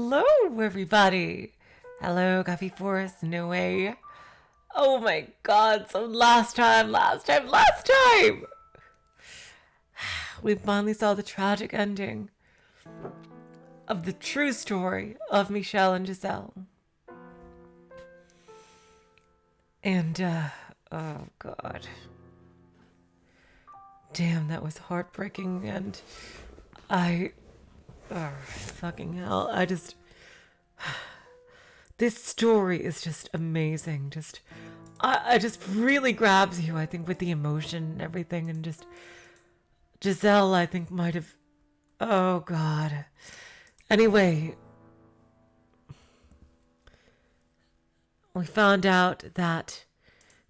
Hello, everybody. Hello, Coffee Forest. No way. Oh my god, so last time. We finally saw the tragic ending of the true story of Michel and Giselle. And, oh god. Damn, that was heartbreaking, and oh, fucking hell. This story is just amazing. I just really grabs you, I think, with the emotion and everything, and just, Giselle, I think, might have, oh god. Anyway, we found out that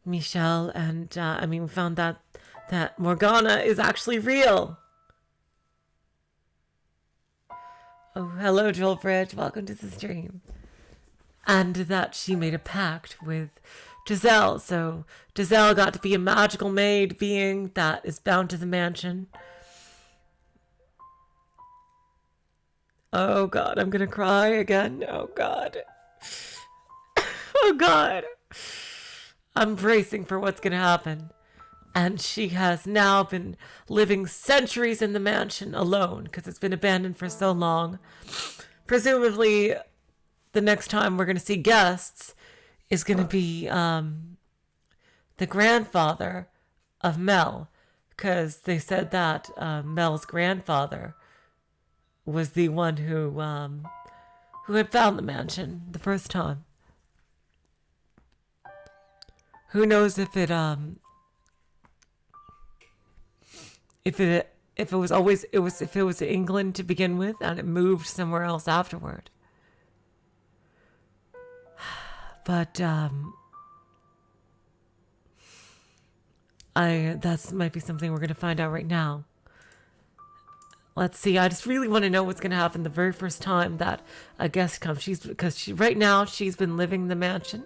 Michel and, we found out that Morgana is actually real. Oh, hello, Joel Bridge. Welcome to the stream. And that she made a pact with Giselle. So Giselle got to be a magical maid being that is bound to the mansion. Oh, God. I'm going to cry again. Oh, God. Oh, God. I'm bracing for what's going to happen. And she has now been living centuries in the mansion alone because it's been abandoned for so long. Presumably, the next time we're going to see guests is going to be the grandfather of Mel, because they said that Mel's grandfather was the one who had found the mansion the first time. Who knows if it was England to begin with and it moved somewhere else afterward. But that might be something we're going to find out right now. Let's see. I just really want to know what's going to happen the very first time that a guest comes. Right now she's been living in the mansion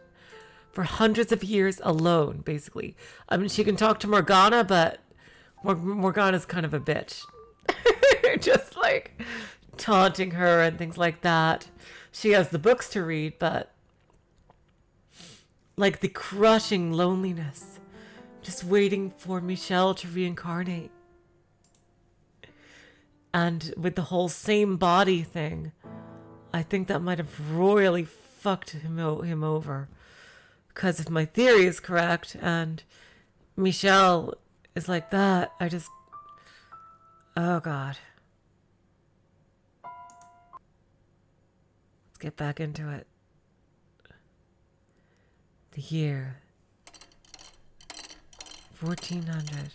for hundreds of years alone, basically. I mean, she can talk to Morgana, but Morgana's kind of a bitch. Just like taunting her and things like that. She has the books to read, but like the crushing loneliness, just waiting for Michel to reincarnate. And with the whole same body thing, I think that might have royally fucked him over. Because if my theory is correct and Michel is like that, oh god. Let's get back into it. The year 1400.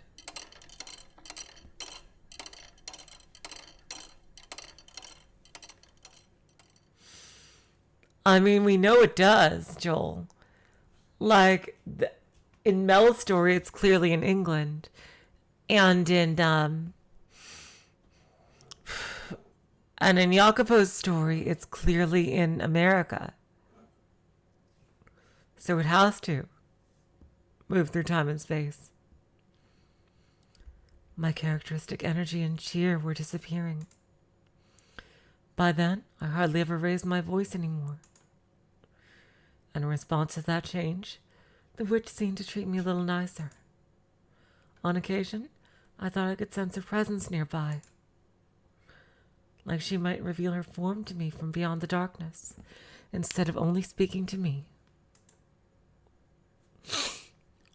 I mean, we know it does, Joel. Like, in Mel's story, it's clearly in England. And in Jacopo's story, it's clearly in America. So it has to move through time and space. My characteristic energy and cheer were disappearing. By then, I hardly ever raised my voice anymore. And in response to that change, the witch seemed to treat me a little nicer. On occasion, I thought I could sense her presence nearby. Like she might reveal her form to me from beyond the darkness, instead of only speaking to me.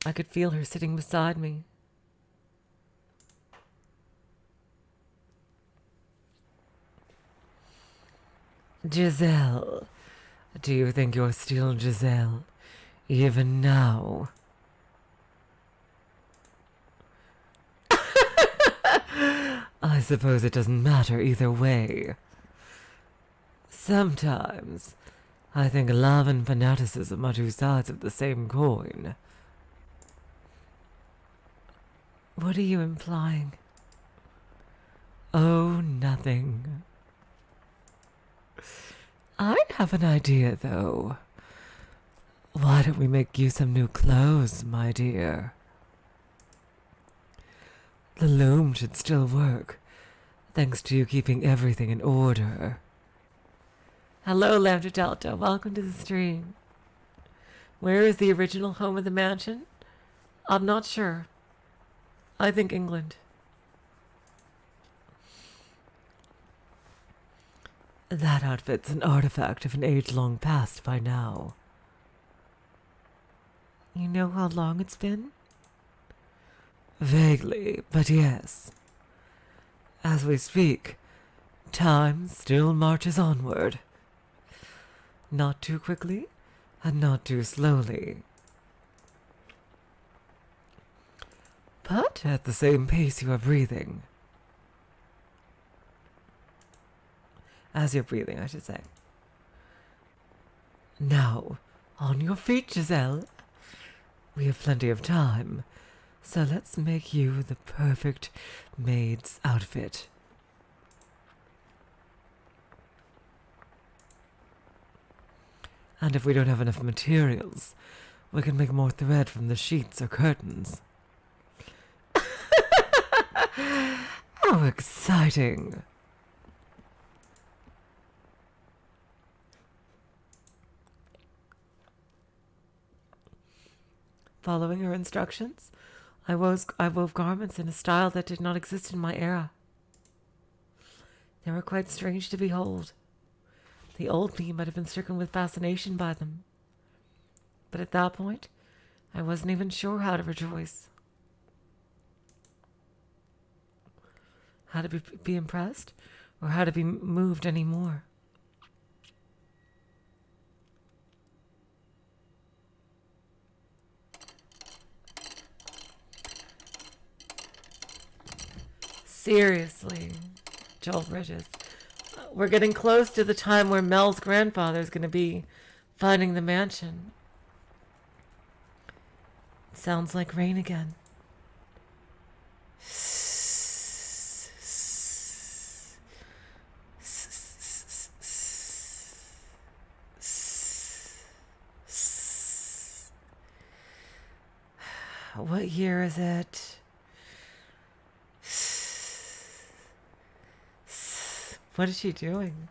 I could feel her sitting beside me. Giselle, do you think you're still Giselle, even now? I suppose it doesn't matter either way. Sometimes, I think love and fanaticism are two sides of the same coin. What are you implying? Oh, nothing. I have an idea, though. Why don't we make you some new clothes, my dear? The loom should still work, thanks to you keeping everything in order. Hello, Lambda Delta. Welcome to the stream. Where is the original home of the mansion? I'm not sure. I think England. That outfit's an artifact of an age long past by now. You know how long it's been? Vaguely, but yes. As we speak, time still marches onward. Not too quickly, and not too slowly. But at the same pace you are breathing. As you're breathing, I should say. Now, on your feet, Giselle. We have plenty of time, so let's make you the perfect maid's outfit. And if we don't have enough materials, we can make more thread from the sheets or curtains. How exciting! Following her instructions, I wove garments in a style that did not exist in my era. They were quite strange to behold. The old me might have been stricken with fascination by them. But at that point, I wasn't even sure how to rejoice. How to be impressed, or how to be moved anymore. Seriously, Joel Bridges. We're getting close to the time where Mel's grandfather is going to be finding the mansion. It sounds like rain again. What year is it? What is she doing?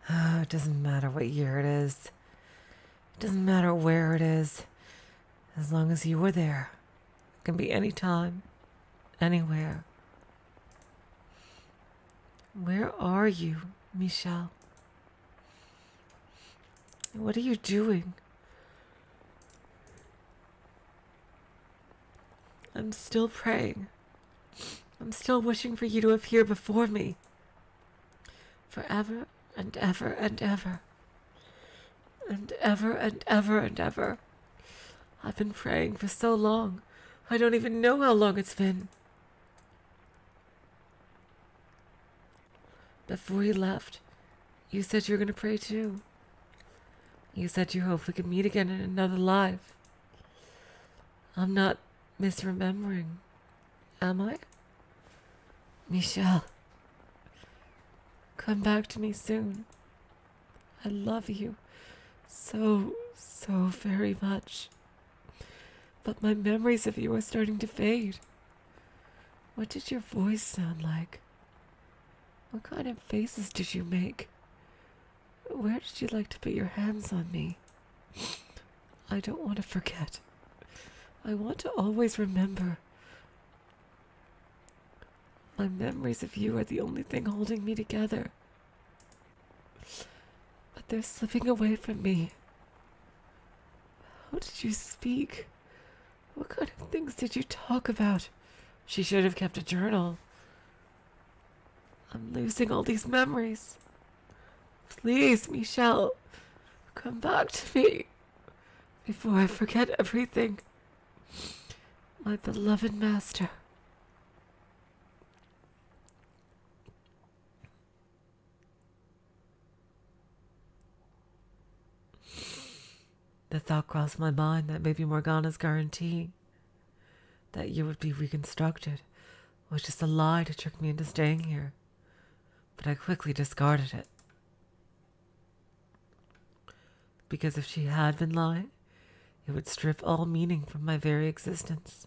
Oh, it doesn't matter what year it is. It doesn't matter where it is. As long as you were there. It can be any time, anywhere. Where are you, Michel? What are you doing? I'm still praying. I'm still wishing for you to appear before me. Forever and ever and ever. And ever and ever and ever. I've been praying for so long. I don't even know how long it's been. Before you left, you said you were going to pray too. You said you hoped we could meet again in another life. I'm not misremembering, am I? Michel, come back to me soon. I love you so, so very much. But my memories of you are starting to fade. What did your voice sound like? What kind of faces did you make? Where did you like to put your hands on me? I don't want to forget. I want to always remember. My memories of you are the only thing holding me together. But they're slipping away from me. How did you speak? What kind of things did you talk about? She should have kept a journal. I'm losing all these memories. Please, Michel, come back to me before I forget everything. My beloved master. The thought crossed my mind that maybe Morgana's guarantee that you would be reconstructed was just a lie to trick me into staying here. But I quickly discarded it. Because if she had been lying, it would strip all meaning from my very existence.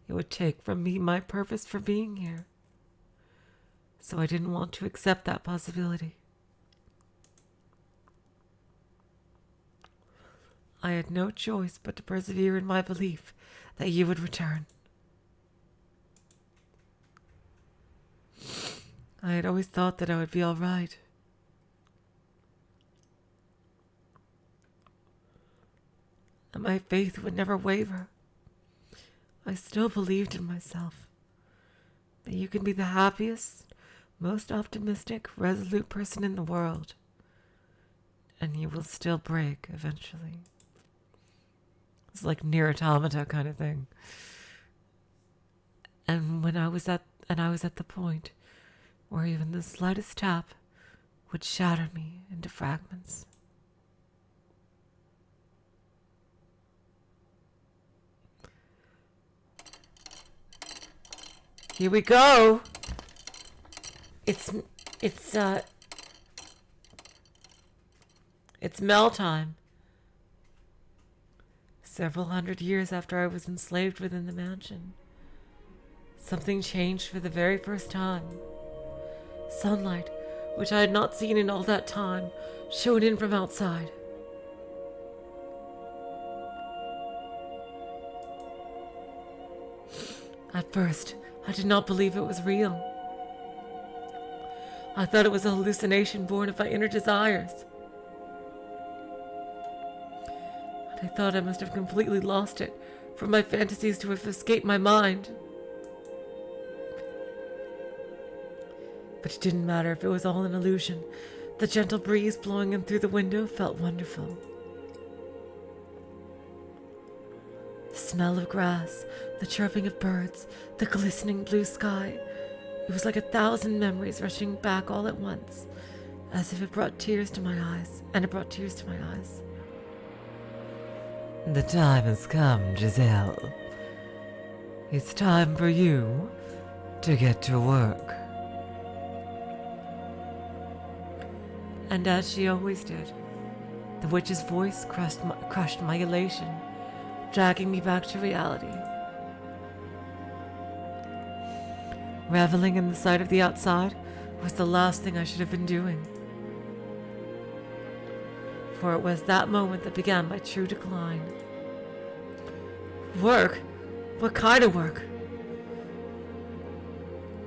It would take from me my purpose for being here. so I didn't want to accept that possibility. I had no choice but to persevere in my belief that you would return. I had always thought that I would be all right. That my faith would never waver. I still believed in myself. That you can be the happiest, most optimistic, resolute person in the world, and you will still break eventually. It's like near automata kind of thing. And I was at the point where even the slightest tap would shatter me into fragments. Here we go. It's Mel time. Several hundred years after I was enslaved within the mansion, something changed for the very first time. Sunlight, which I had not seen in all that time, shone in from outside. At first, I did not believe it was real. I thought it was a hallucination born of my inner desires. And I thought I must have completely lost it, for my fantasies to have escaped my mind. But it didn't matter if it was all an illusion. The gentle breeze blowing in through the window felt wonderful. The smell of grass, the chirping of birds, the glistening blue sky. It was like 1,000 memories rushing back all at once, as if it brought tears to my eyes, and it brought tears to my eyes. The time has come, Giselle. It's time for you to get to work. And as she always did, the witch's voice crushed my elation, dragging me back to reality. Reveling in the sight of the outside was the last thing I should have been doing. For it was that moment that began my true decline. Work? What kind of work?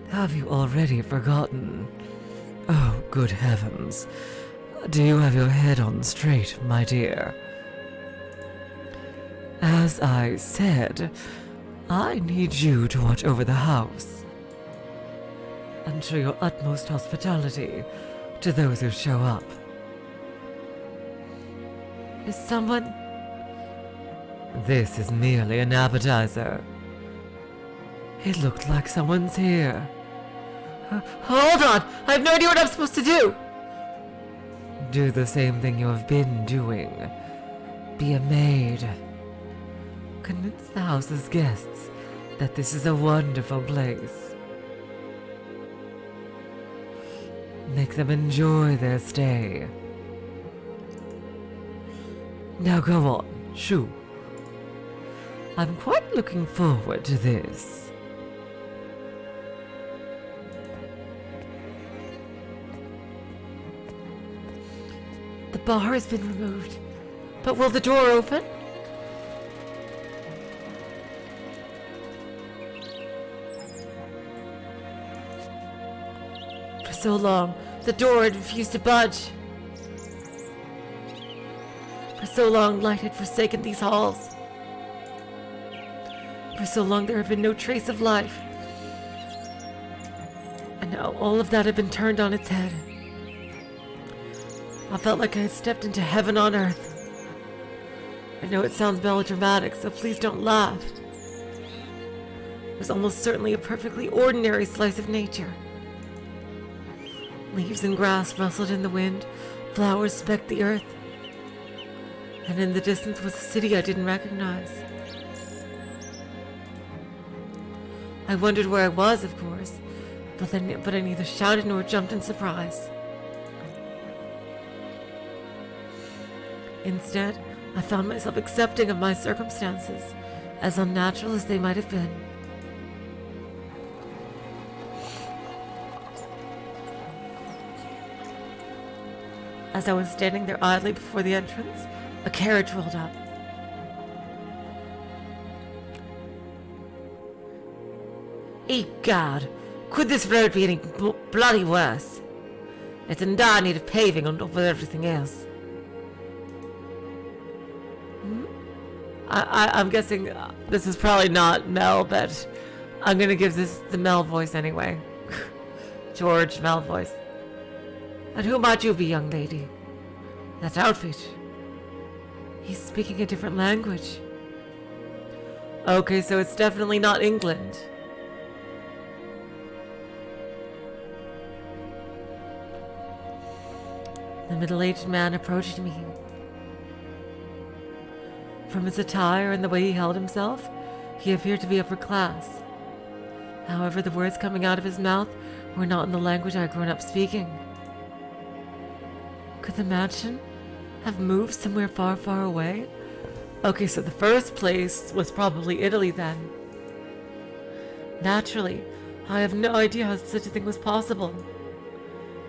Have you already forgotten? Oh, good heavens. Do you have your head on straight, my dear? As I said, I need you to watch over the house and show your utmost hospitality to those who show up. Is someone... This is merely an appetizer. It looked like someone's here. Hold on! I have no idea what I'm supposed to do! Do the same thing you have been doing. Be a maid. Convince the house's guests that this is a wonderful place. Make them enjoy their stay. Now go on, shoo. I'm quite looking forward to this. The bar has been removed, but will the door open? For so long, the door had refused to budge. For so long, light had forsaken these halls. For so long, there had been no trace of life. And now all of that had been turned on its head. I felt like I had stepped into heaven on earth. I know it sounds melodramatic, so please don't laugh. It was almost certainly a perfectly ordinary slice of nature. Leaves and grass rustled in the wind, flowers specked the earth, and in the distance was a city I didn't recognize. I wondered where I was, of course, but I neither shouted nor jumped in surprise. Instead, I found myself accepting of my circumstances, as unnatural as they might have been. As I was standing there idly before the entrance, a carriage rolled up. Egad, could this road be any bloody worse? It's in dire need of paving on top of everything else. I'm guessing this is probably not Mel, but I'm going to give this the Mel voice anyway. George Mel voice. And who might you be, young lady? That outfit. He's speaking a different language. Okay, so it's definitely not England. The middle-aged man approached me. From his attire and the way he held himself, he appeared to be upper class. However, the words coming out of his mouth were not in the language I had grown up speaking. Could the mansion have moved somewhere far, far away? Okay, so the first place was probably Italy then. Naturally, I have no idea how such a thing was possible.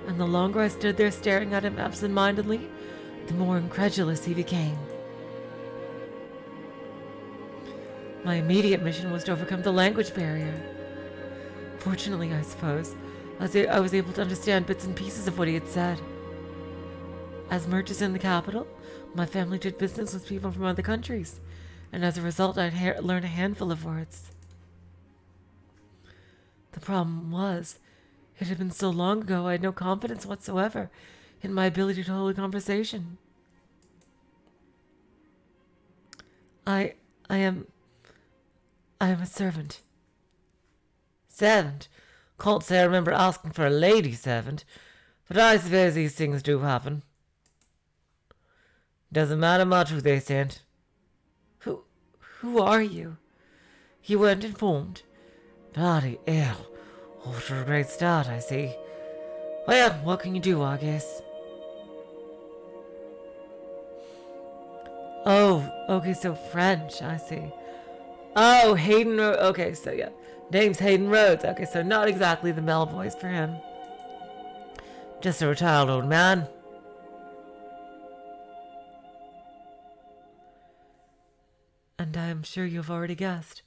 And the longer I stood there staring at him absent-mindedly, the more incredulous he became. My immediate mission was to overcome the language barrier. Fortunately, I suppose, I was able to understand bits and pieces of what he had said. As merchants in the capital, my family did business with people from other countries, and as a result, I'd learned a handful of words. The problem was, it had been so long ago I had no confidence whatsoever in my ability to hold a conversation. I am a servant. Servant? Can't say I remember asking for a lady servant, but I suppose these things do happen. Doesn't matter much who they sent. Who are you? You weren't informed. Bloody hell. Off to a great start, I see. Well, what can you do, I guess? Oh, okay, so French, I see. Oh, Hayden Rhodes. Okay, so yeah. Name's Hayden Rhodes. Okay, so not exactly the Mel voice for him. Just a retired old man. And I am sure you've already guessed.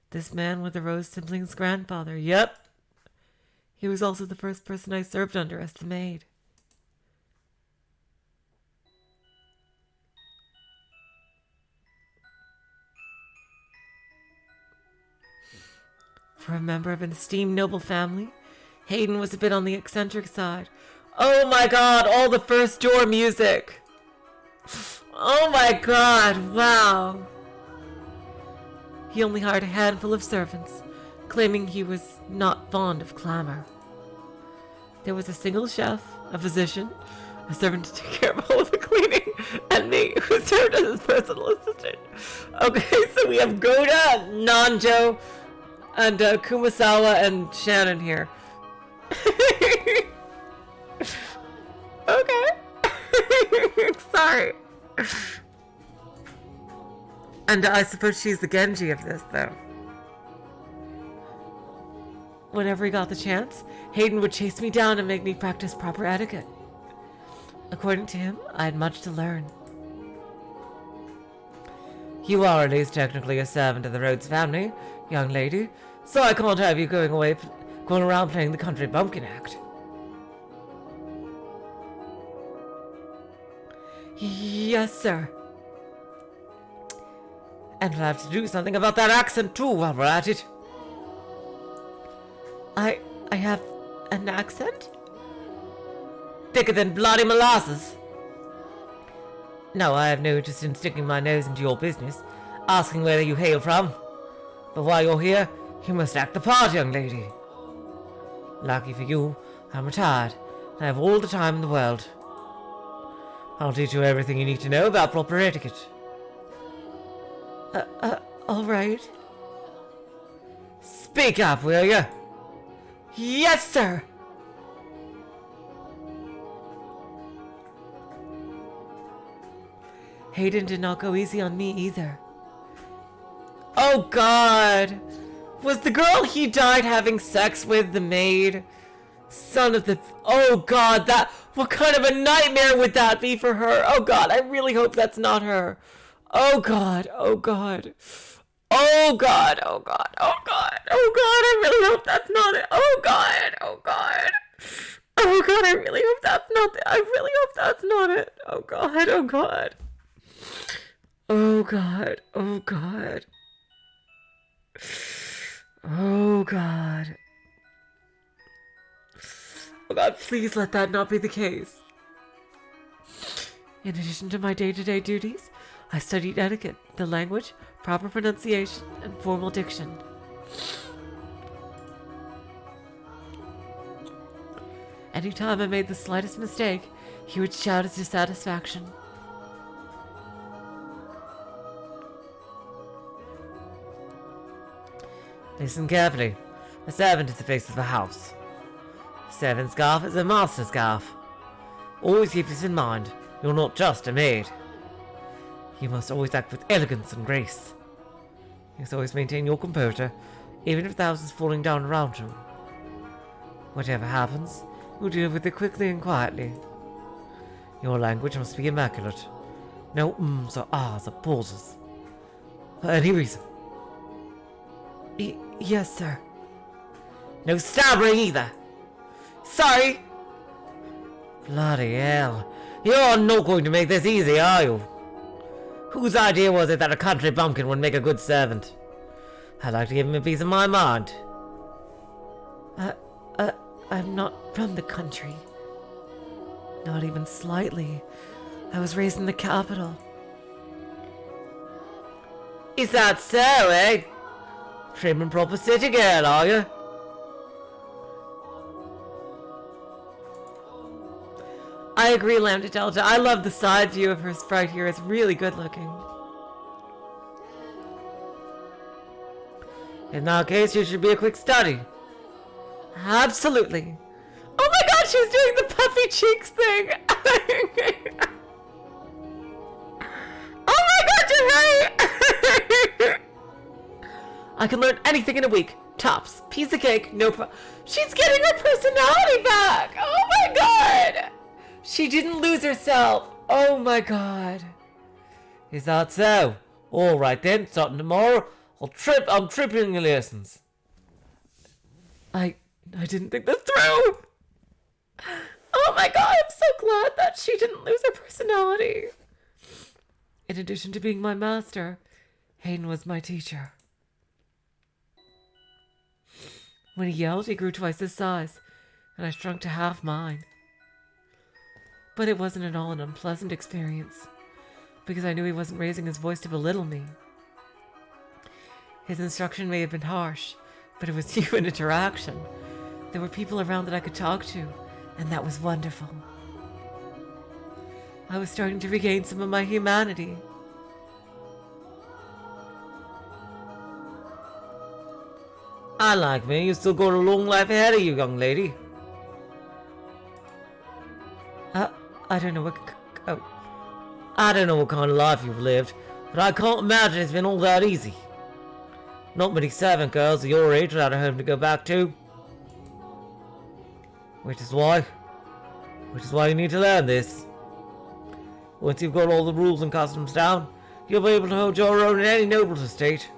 This man was the Rose siblings' grandfather. Yep. He was also the first person I served under as the maid. For a member of an esteemed noble family, Hayden was a bit on the eccentric side. Oh my god, all the first door music! Oh my god, wow! He only hired a handful of servants, claiming he was not fond of clamor. There was a single chef, a physician, a servant to take care of all of the cleaning, and me, who served as his personal assistant. Okay, so we have Goda, Nanjo, and Kumasawa and Shannon here. Okay. Sorry. And I suppose she's the Genji of this, though. Whenever he got the chance, Hayden would chase me down and make me practice proper etiquette. According to him, I had much to learn. You are at least technically a servant of the Rhodes family, young lady, so I can't have you going around playing the country bumpkin act. Yes, sir. And we'll have to do something about that accent too while we're at it. I have an accent? Thicker than bloody molasses. No, I have no interest in sticking my nose into your business, asking where you hail from. But while you're here, you must act the part, young lady. Lucky for you, I'm retired, and I have all the time in the world. I'll teach you everything you need to know about proper etiquette. All right. Speak up, will you? Yes, sir! Hayden did not go easy on me either. Oh god! Was the girl he died having sex with the maid? Son of the... Oh, God, that... What kind of a nightmare would that be for her? Oh, God, I really hope that's not her. Oh, God, oh, God. Oh, God, oh, God, oh, God, oh, God, I really hope that's not it. Oh, God, oh, God. Oh, God, I really hope that's not it. I really hope that's not it. Oh, God, oh, God. Oh, God, oh, God. Oh, God. Oh God, please let that not be the case. In addition to my day-to-day duties, I studied etiquette, the language, proper pronunciation, and formal diction. Anytime I made the slightest mistake, he would shout his dissatisfaction. Listen carefully. A servant is the face of the house. Servant's garb is a master's garb. Always keep this in mind. You're not just a maid. You must always act with elegance and grace. You must always maintain your composure, even if thousands falling down around you. Whatever happens, you'll deal with it quickly and quietly. Your language must be immaculate. No ums or ahs or pauses. For any reason. Yes, sir. No stammering either. Sorry. Bloody hell. You're not going to make this easy, are you? Whose idea was it that a country bumpkin would make a good servant? I'd like to give him a piece of my mind. I'm not from the country. Not even slightly. I was raised in the capital. Is that so, eh? Prim and proper city girl, are you? I agree, Lambda Delta. I love the side view of her sprite here. It's really good looking. In that case, you should be a quick study. Absolutely. Oh my god, she's doing the puffy cheeks thing. Oh my god, you're right. I can learn anything in a week. Tops. Piece of cake. No problem. She's getting her personality back. Oh my god. She didn't lose herself. Oh my god. Is that so? Alright then, starting tomorrow, I'm tripling your lessons. I didn't think this through. Oh my god, I'm so glad that she didn't lose her personality. In addition to being my master, Hayden was my teacher. When he yelled, he grew twice his size, and I shrunk to half mine. But it wasn't at all an unpleasant experience, because I knew he wasn't raising his voice to belittle me. His instruction may have been harsh, but it was human interaction. There were people around that I could talk to, and that was wonderful. I was starting to regain some of my humanity. Unlike me, you still got a long life ahead of you, young lady. I don't know what kind of life you've lived, but I can't imagine it's been all that easy. Not many servant girls of your age without a home to go back to. Which is why you need to learn this. Once you've got all the rules and customs down, you'll be able to hold your own in any noble estate.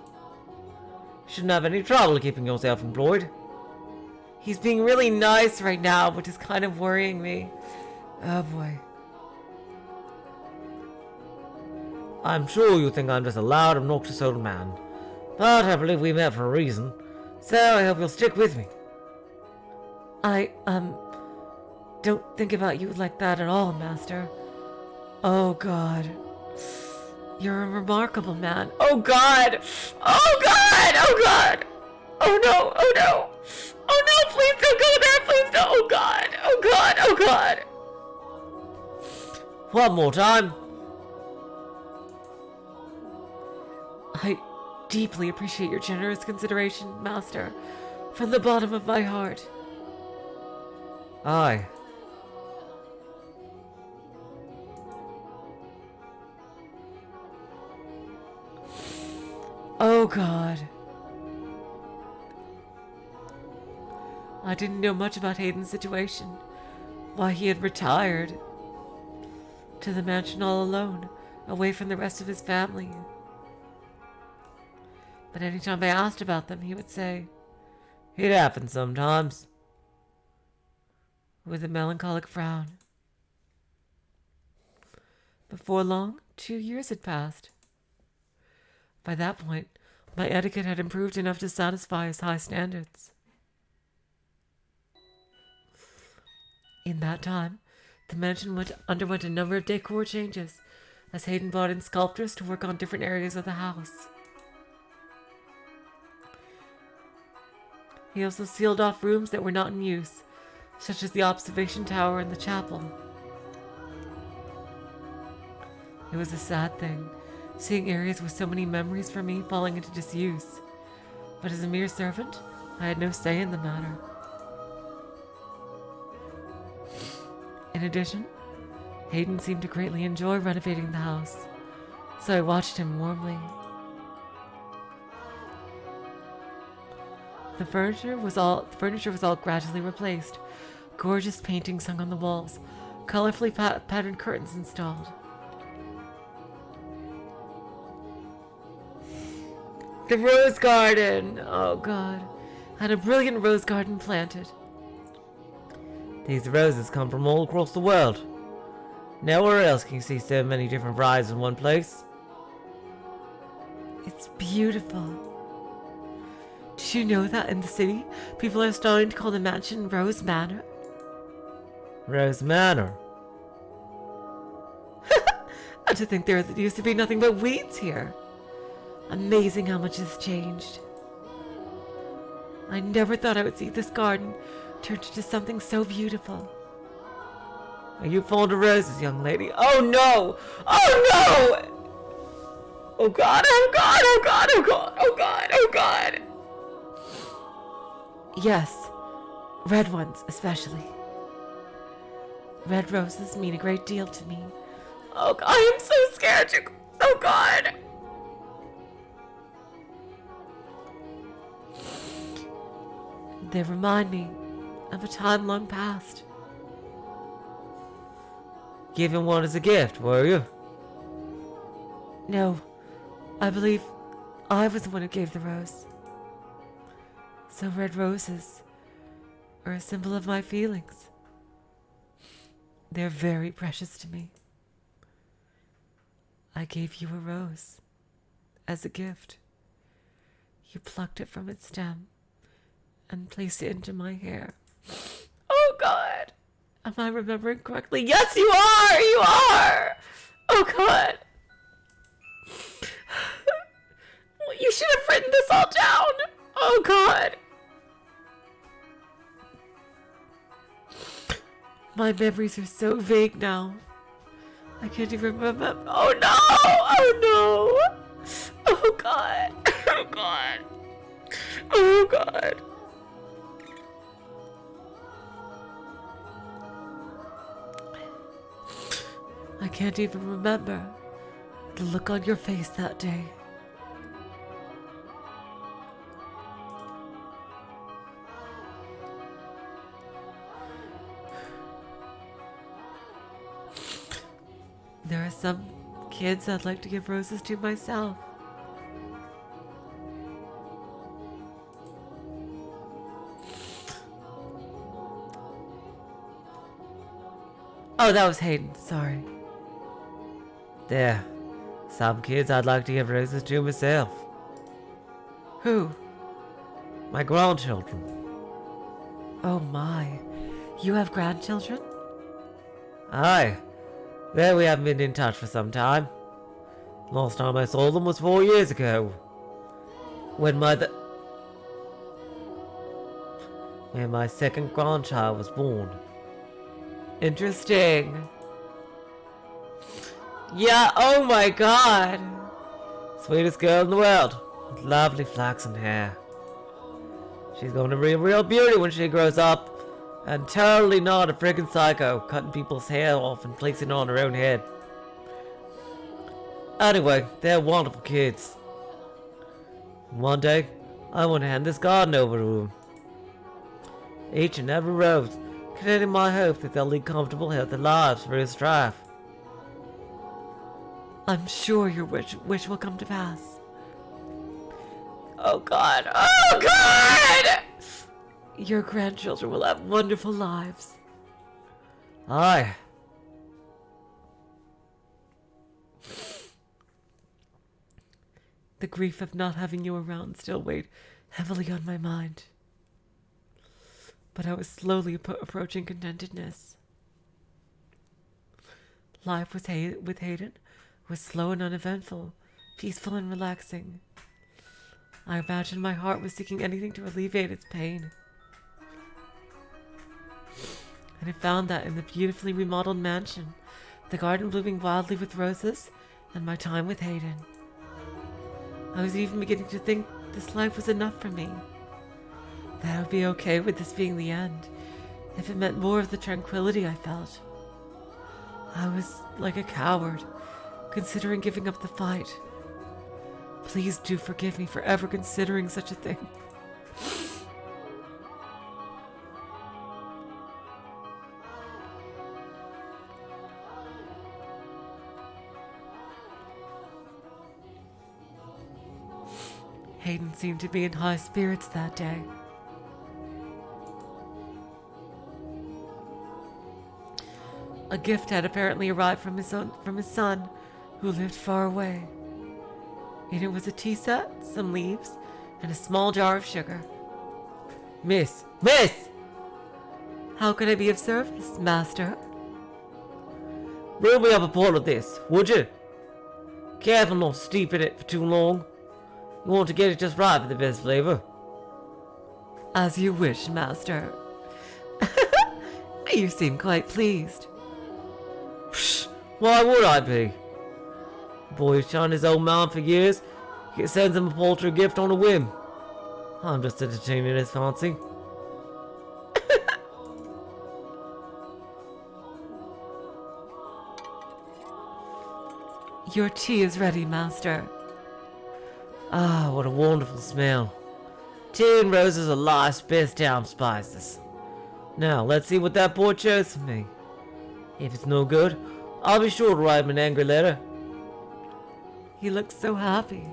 You shouldn't have any trouble keeping yourself employed. He's being really nice right now, which is kind of worrying me. Oh boy. I'm sure you think I'm just a loud, obnoxious old man, but I believe we met for a reason, so I hope you'll stick with me. I, don't think about you like that at all, Master. Oh God. You're a remarkable man. Oh God! Oh God! Oh God! Oh no! Oh no! Oh no! Please don't go there! Please don't! Oh God! Oh God! Oh God! One more time. I deeply appreciate your generous consideration, Master, from the bottom of my heart. Aye. Oh God. I didn't know much about Hayden's situation, why he had retired to the mansion all alone, away from the rest of his family. But anytime I asked about them, he would say, "It happens sometimes," with a melancholic frown. Before long, 2 years had passed. By that point, my etiquette had improved enough to satisfy his high standards. In that time, the mansion underwent a number of decor changes, as Hayden brought in sculptors to work on different areas of the house. He also sealed off rooms that were not in use, such as the observation tower and the chapel. It was a sad thing, seeing areas with so many memories for me falling into disuse. But as a mere servant, I had no say in the matter. In addition, Hayden seemed to greatly enjoy renovating the house, so I watched him warmly. The furniture was all gradually replaced. Gorgeous paintings hung on the walls, colorfully patterned curtains installed. The rose garden! Oh God. Had a brilliant rose garden planted. These roses come from all across the world. Nowhere else can you see so many different varieties in one place. It's beautiful. Did you know that in the city, people are starting to call the mansion Rose Manor? Rose Manor? And to think there used to be nothing but weeds here. Amazing how much has changed. I never thought I would see this garden turned into something so beautiful. Are you fond of roses, young lady? Oh no! Oh no! Oh God, oh God, oh God, oh God, oh God, oh God! Yes, red ones especially. Red roses mean a great deal to me. Oh God, I am so scared to... Oh God! They remind me of a time long past. Given one as a gift, were you? No, I believe I was the one who gave the rose. So red roses are a symbol of my feelings. They're very precious to me. I gave you a rose as a gift. You plucked it from its stem and placed it into my hair. Oh God! Am I remembering correctly? Yes, you are! You are! Oh God! You should have written this all down! Oh God! My memories are so vague now. I can't even remember. Oh no! Oh no! Oh God! Oh God! Oh God! I can't even remember the look on your face that day. There are some kids I'd like to give roses to myself. Oh, that was Hayden. Sorry. There. Some kids I'd like to give roses to myself. Who? My grandchildren. Oh my. You have grandchildren? Aye. Well, we haven't been in touch for some time. Last time I saw them was 4 years ago. When my second grandchild was born. Interesting. Yeah, oh my God. Sweetest girl in the world. With lovely flaxen hair. She's going to be a real beauty when she grows up. And totally not a friggin' psycho, cutting people's hair off and placing it on her own head. Anyway, they're wonderful kids. One day, I want to hand this garden over to them. each and every rose, containing my hope that they'll lead comfortable, healthy lives free of strife. I'm sure your wish will come to pass. Oh God! Oh God! Your grandchildren will have wonderful lives. Aye. The grief of not having you around still weighed heavily on my mind. But I was slowly approaching contentedness. Life with Hayden was slow and uneventful, peaceful and relaxing. I imagined my heart was seeking anything to alleviate its pain. And I found that in the beautifully remodeled mansion, the garden blooming wildly with roses, and my time with Hayden. I was even beginning to think this life was enough for me. That I would be okay with this being the end, if it meant more of the tranquility I felt. I was like a coward, considering giving up the fight. Please do forgive me for ever considering such a thing. Hayden seemed to be in high spirits that day. A gift had apparently arrived from his son, who lived far away. In it was a tea set, some leaves, and a small jar of sugar. Miss! How can I be of service, master? Brew me up a pot of this, would you? Careful not to steep in it for too long. You want to get it just right for the best flavor. As you wish, master. You seem quite pleased. Psh, why would I be? The boy's shown his old man for years, he sends him a paltry gift on a whim. I'm just entertaining his fancy. Your tea is ready, master. Ah, what a wonderful smell. Tea and roses are life's best damn spices. Now, let's see what that boy chose for me. If it's no good, I'll be sure to write him an angry letter. He looks so happy.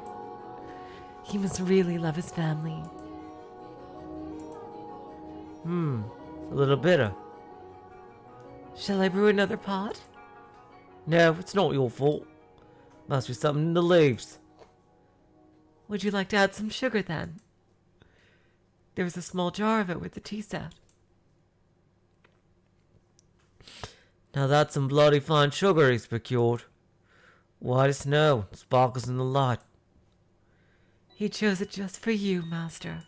He must really love his family. It's a little bitter. Shall I brew another pot? No, it's not your fault. Must be something in the leaves. Would you like to add some sugar then? There was a small jar of it with the tea set. Now that's some bloody fine sugar he's procured. White as snow, sparkles in the light. He chose it just for you, master.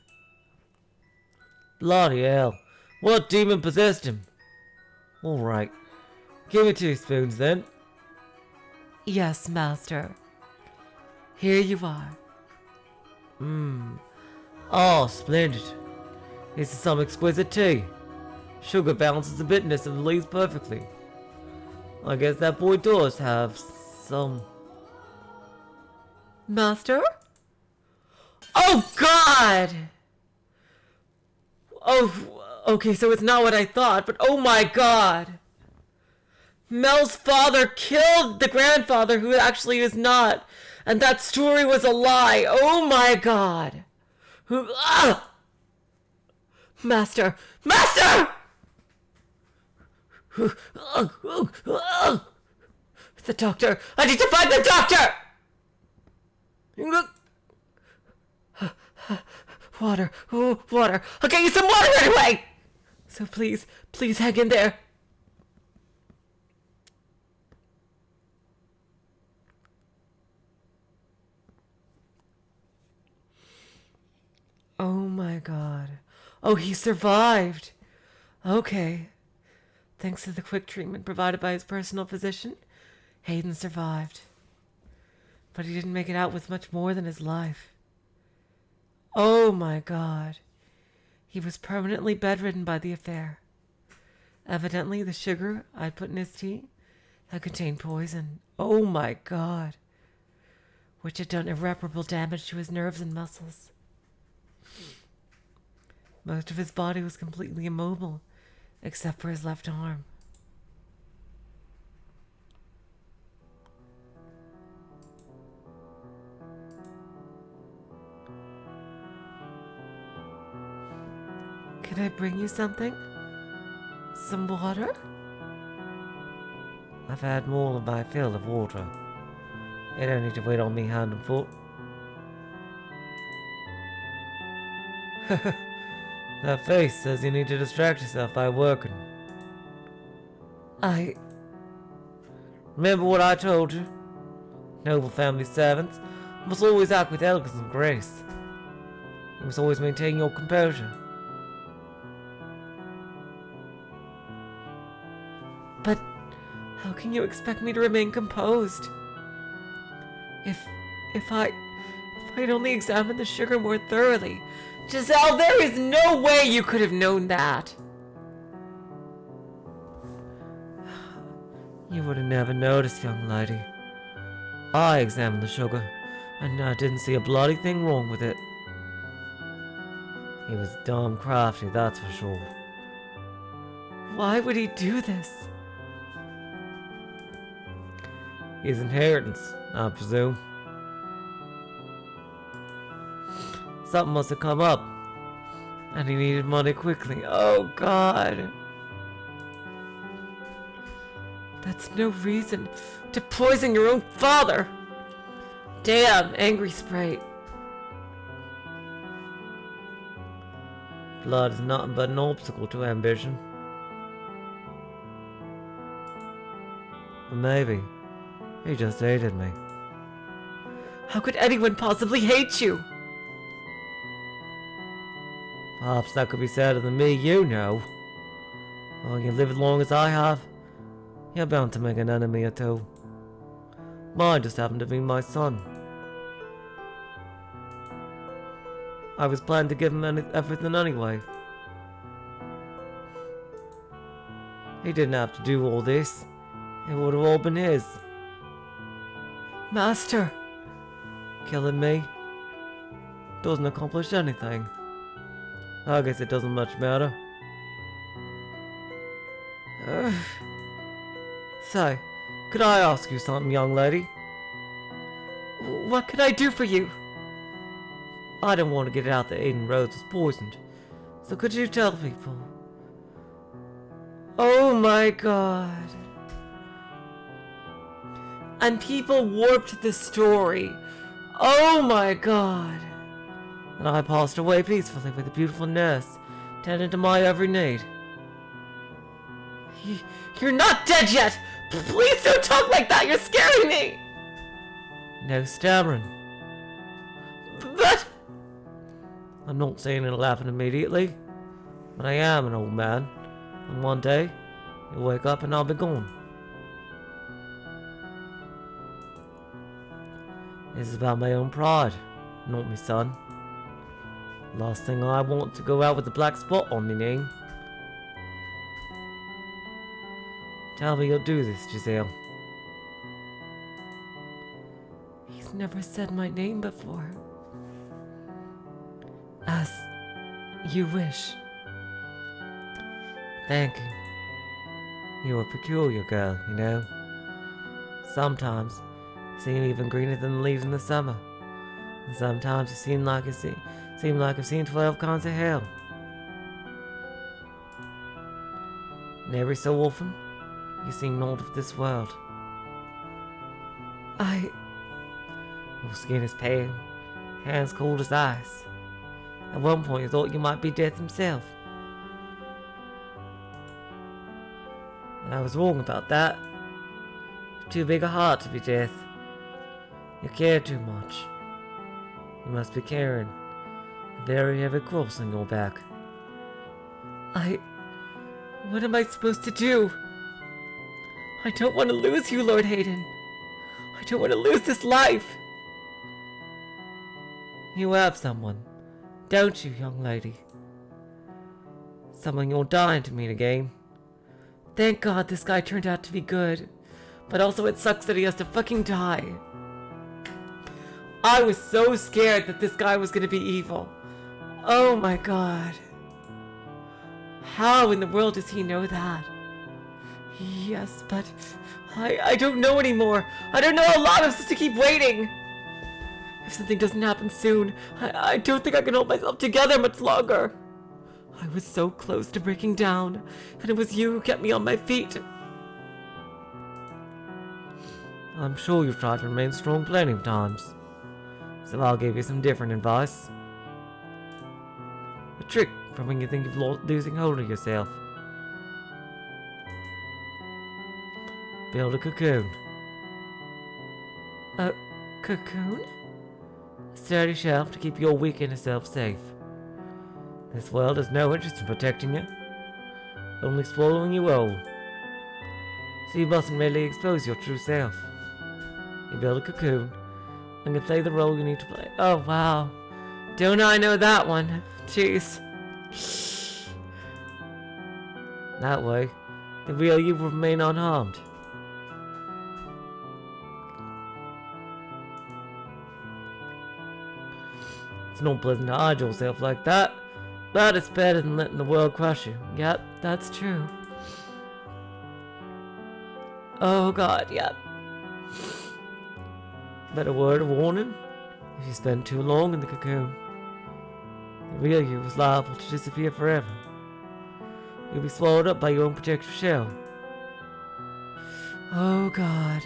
Bloody hell, what demon possessed him? All right, give me 2 spoons then. Yes, master. Here you are. Oh, splendid. This is some exquisite tea. Sugar balances the bitterness of the leaves perfectly. I guess that boy does have some... Master? Oh, God! Oh, okay, so it's not what I thought, but oh my God! Mel's father killed the grandfather who actually is not, and that story was a lie. Oh my God! Who? Ah! Master! Master! The doctor! I need to find the doctor! Water. Oh, water. I'll get you some water anyway! So please hang in there. Oh my God. Oh, he survived. Okay. Thanks to the quick treatment provided by his personal physician, Hayden survived. But he didn't make it out with much more than his life. Oh my God. He was permanently bedridden by the affair. Evidently, the sugar I'd put in his tea had contained poison. Oh my God. Which had done irreparable damage to his nerves and muscles. Most of his body was completely immobile, except for his left arm. Can I bring you something? Some water? I've had more than my fill of water. You don't need to wait on me hand and foot. That face says you need to distract yourself by working. Remember what I told you? Noble family servants must always act with elegance and grace. You must always maintain your composure. But how can you expect me to remain composed? If I'd only examined the sugar more thoroughly. Giselle, there is no way you could have known that. You would have never noticed, young lady. I examined the sugar, and I didn't see a bloody thing wrong with it. He was damn crafty, that's for sure. Why would he do this? His inheritance, I presume. Something must have come up, and he needed money quickly. Oh, God. That's no reason to poison your own father. Damn, angry sprite. Blood is nothing but an obstacle to ambition. Or maybe he just hated me. How could anyone possibly hate you? Perhaps that could be sadder than me, you know. Well, you live as long as I have, you're bound to make an enemy or two. Mine just happened to be my son. I was planning to give him everything anyway. He didn't have to do all this. It would have all been his. Master. Killing me doesn't accomplish anything. I guess it doesn't much matter. So, could I ask you something, young lady? What can I do for you? I don't want to get it out that Aiden Rhodes was poisoned. So could you tell people? Oh my God. And people warped the story. Oh my God. And I passed away peacefully with a beautiful nurse, tending to my every need. You're not dead yet! Please don't talk like that! You're scaring me! No stammering. But... I'm not saying it'll happen immediately, but I am an old man, and one day, you'll wake up and I'll be gone. This is about my own pride, not my son. Last thing I want to go out with a black spot on my name. Tell me you'll do this, Giselle. He's never said my name before. As you wish. Thank you. You're a peculiar girl, you know. Sometimes you seem even greener than the leaves in the summer. And sometimes you seem like I've seen 12 kinds of hell. And every so often, you seem not of this world. Your skin is pale, hands cold as ice. At one point you thought you might be death himself. And I was wrong about that. You've too big a heart to be death. You care too much. You must be carrying a very heavy cross on your back. What am I supposed to do? I don't want to lose you, Lord Hayden. I don't want to lose this life. You have someone, don't you, young lady? Someone you're dying to meet again. Thank God this guy turned out to be good. But also it sucks that he has to fucking die. I was so scared that this guy was gonna be evil. Oh my God. How in the world does he know that? Yes, but I don't know anymore. I don't know how long I'm supposed to keep waiting. If something doesn't happen soon, I don't think I can hold myself together much longer. I was so close to breaking down, and it was you who kept me on my feet. I'm sure you've tried to remain strong plenty of times, so I'll give you some different advice. A trick for when you think you're losing hold of yourself. Build a cocoon. A cocoon? A sturdy shelf to keep your weak inner self safe. This world has no interest in protecting you, only swallowing you whole. So you mustn't really expose your true self. You build a cocoon, and you play the role you need to play. Oh, wow. Don't I know that one? Jeez. That way, the real you will remain unharmed. It's not pleasant to hide yourself like that, but it's better than letting the world crush you. Yep, that's true. Oh God, yep. But a word of warning, if you spend too long in the cocoon, the real you is liable to disappear forever. You'll be swallowed up by your own protective shell. Oh God.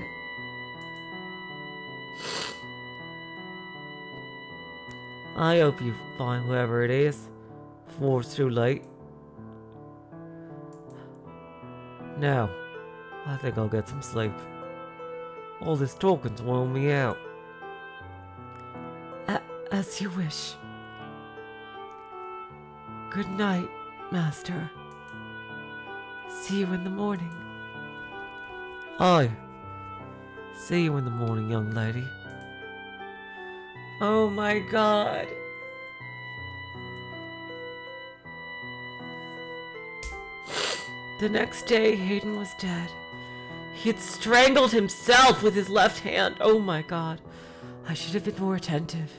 I hope you find whoever it is before it's too late. Now, I think I'll get some sleep. All this talking's worn me out. As you wish. Good night, Master. See you in the morning. Aye. See you in the morning, young lady. Oh my God. The next day, Hayden was dead. He had strangled himself with his left hand. Oh my God. I should have been more attentive.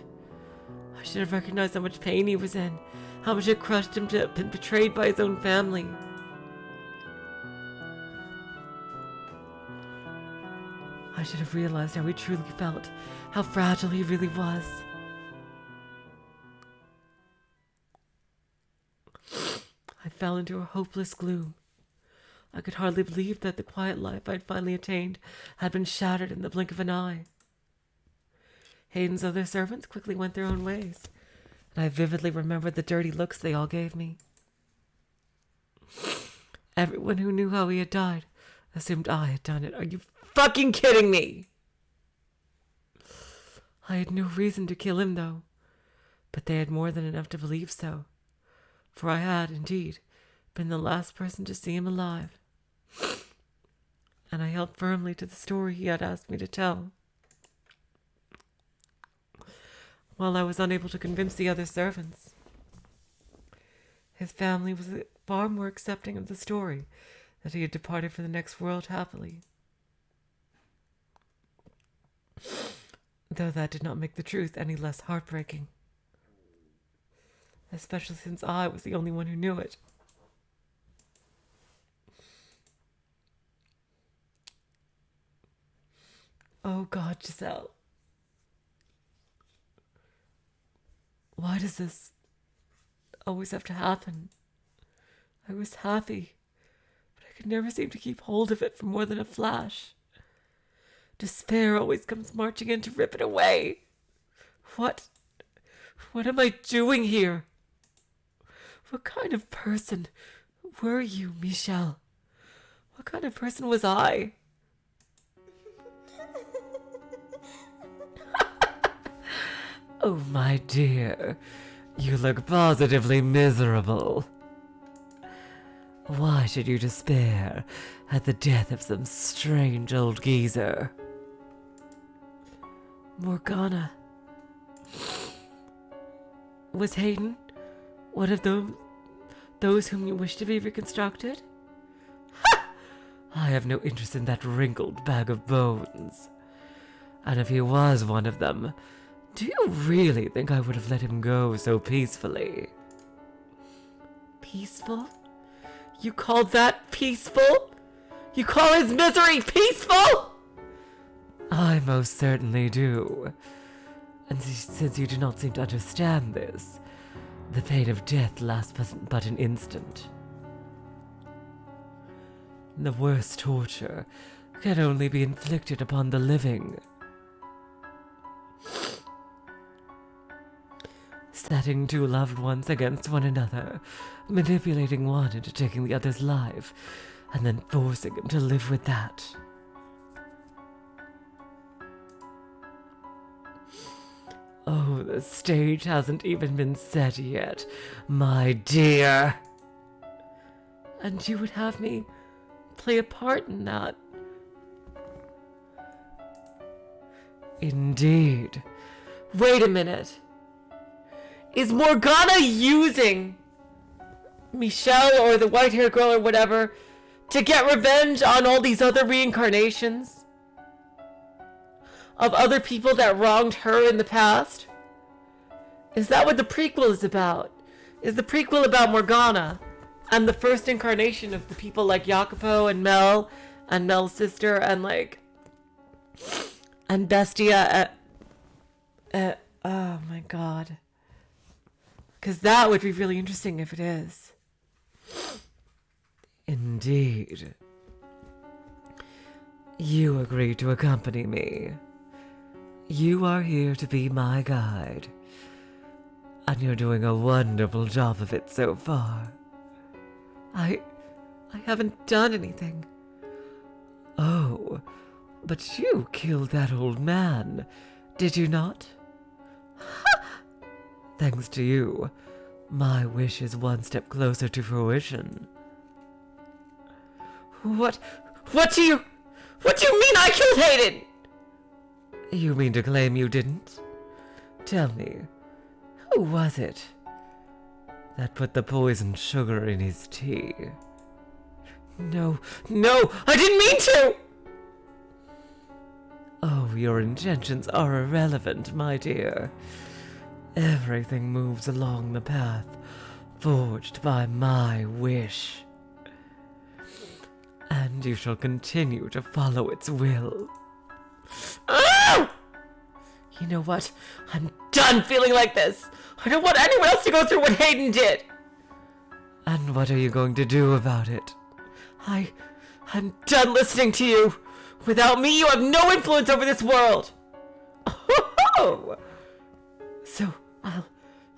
I should have recognized how much pain he was in, how much it crushed him to have been betrayed by his own family. I should have realized how he truly felt, how fragile he really was. I fell into a hopeless gloom. I could hardly believe that the quiet life I'd finally attained had been shattered in the blink of an eye. Hayden's other servants quickly went their own ways, and I vividly remembered the dirty looks they all gave me. Everyone who knew how he had died assumed I had done it. Are you fucking kidding me? I had no reason to kill him, though, but they had more than enough to believe so, for I had, indeed, been the last person to see him alive, and I held firmly to the story he had asked me to tell. While I was unable to convince the other servants, his family was far more accepting of the story that he had departed for the next world happily. Though that did not make the truth any less heartbreaking, especially since I was the only one who knew it. Oh God, Giselle. Why does this always have to happen? I was happy, but I could never seem to keep hold of it for more than a flash. Despair always comes marching in to rip it away. What am I doing here? What kind of person were you, Michel? What kind of person was I? Oh, my dear, you look positively miserable. Why should you despair at the death of some strange old geezer? Morgana. Was Hayden one of those whom you wish to be reconstructed? Ha! I have no interest in that wrinkled bag of bones. And if he was one of them, do you really think I would have let him go so peacefully? Peaceful? You call that peaceful? You call his misery peaceful? I most certainly do. And since you do not seem to understand this, the pain of death lasts but an instant. The worst torture can only be inflicted upon the living. Setting two loved ones against one another, manipulating one into taking the other's life, and then forcing him to live with that. Oh, the stage hasn't even been set yet, my dear. And you would have me play a part in that? Indeed. Wait a minute. Is Morgana using Michel or the white-haired girl or whatever to get revenge on all these other reincarnations of other people that wronged her in the past? Is that what the prequel is about? Is the prequel about Morgana and the first incarnation of the people like Jacopo and Mel and Mel's sister and and Bestia? Oh my god. Because that would be really interesting if it is. Indeed. You agreed to accompany me. You are here to be my guide. And you're doing a wonderful job of it so far. I haven't done anything. Oh, but you killed that old man, did you not? Thanks to you, my wish is one step closer to fruition. What do you mean I killed Hayden? You mean to claim you didn't? Tell me, who was it that put the poisoned sugar in his tea? No, I didn't mean to! Oh, your intentions are irrelevant, my dear. Everything moves along the path forged by my wish. And you shall continue to follow its will. Ah! You know what? I'm done feeling like this. I don't want anyone else to go through what Hayden did. And what are you going to do about it? I'm done listening to you. Without me, you have no influence over this world. Oh! So,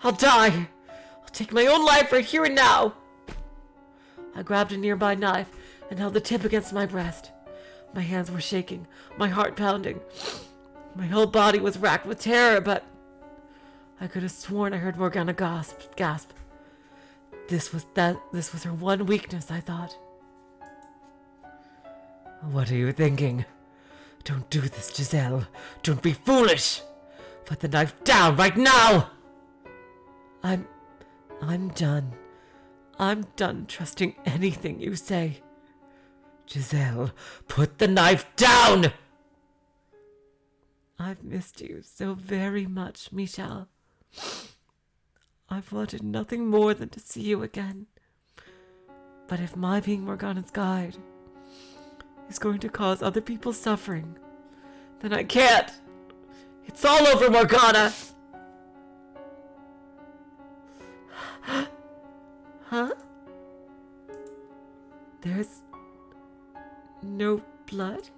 I'll die. I'll take my own life right here and now. I grabbed a nearby knife and held the tip against my breast. My hands were shaking, my heart pounding. My whole body was racked with terror, but I could have sworn I heard Morgana gasp. This was her one weakness, I thought. What are you thinking? Don't do this, Giselle. Don't be foolish. Put the knife down right now. I'm done. I'm done trusting anything you say. Giselle, put the knife down! I've missed you so very much, Michel. I've wanted nothing more than to see you again. But if my being Morgana's guide is going to cause other people suffering, then I can't. It's all over, Morgana! Huh? There's no blood?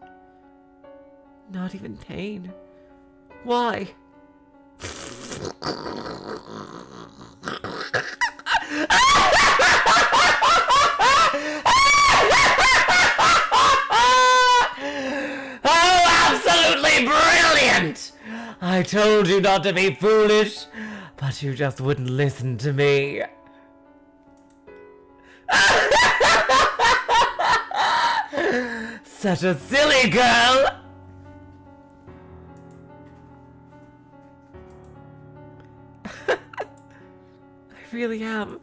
Not even pain. Why? Oh, absolutely brilliant! I told you not to be foolish, but you just wouldn't listen to me. Such a silly girl! I really am.